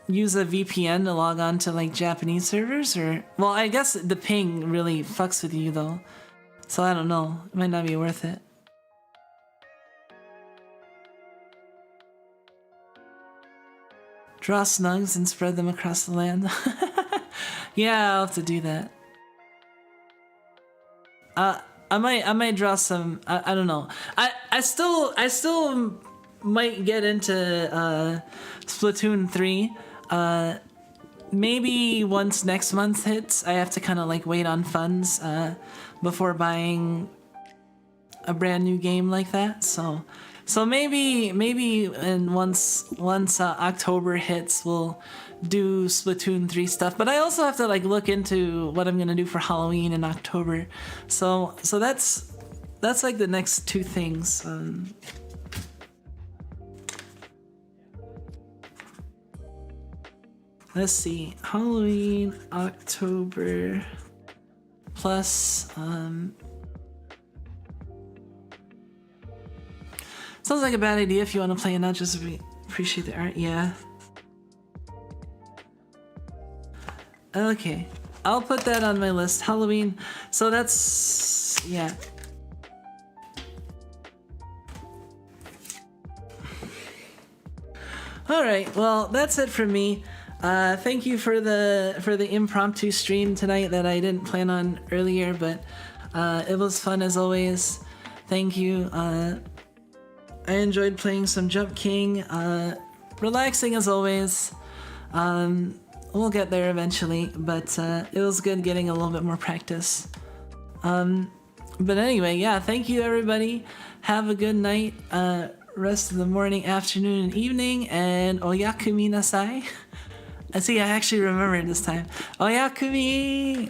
use a VPN to log on to like Japanese servers? Or, well, I guess the ping really fucks with you though. So I don't know. It might not be worth it. Draw snugs and spread them across the land. Yeah, I'll have to do that. I might draw some. I don't know. I still might get into Splatoon 3. Maybe once next month hits, I have to kind of like wait on funds before buying a brand new game like that. So maybe once October hits, we'll do Splatoon 3 stuff. But I also have to like look into what I'm gonna do for Halloween in October. So that's like the next two things. Let's see, Halloween, October, plus sounds like a bad idea if you want to play and not just appreciate the art. Yeah. Okay, I'll put that on my list. Halloween, so that's, yeah. All right, well, that's it for me. Thank you for the impromptu stream tonight that I didn't plan on earlier, but it was fun as always. Thank you. I enjoyed playing some Jump King. Relaxing as always. We'll get there eventually, but it was good getting a little bit more practice. But anyway, yeah, thank you everybody. Have a good night, rest of the morning, afternoon, and evening, and oyakumi nasai. I see, I actually remembered this time. Oyakumi!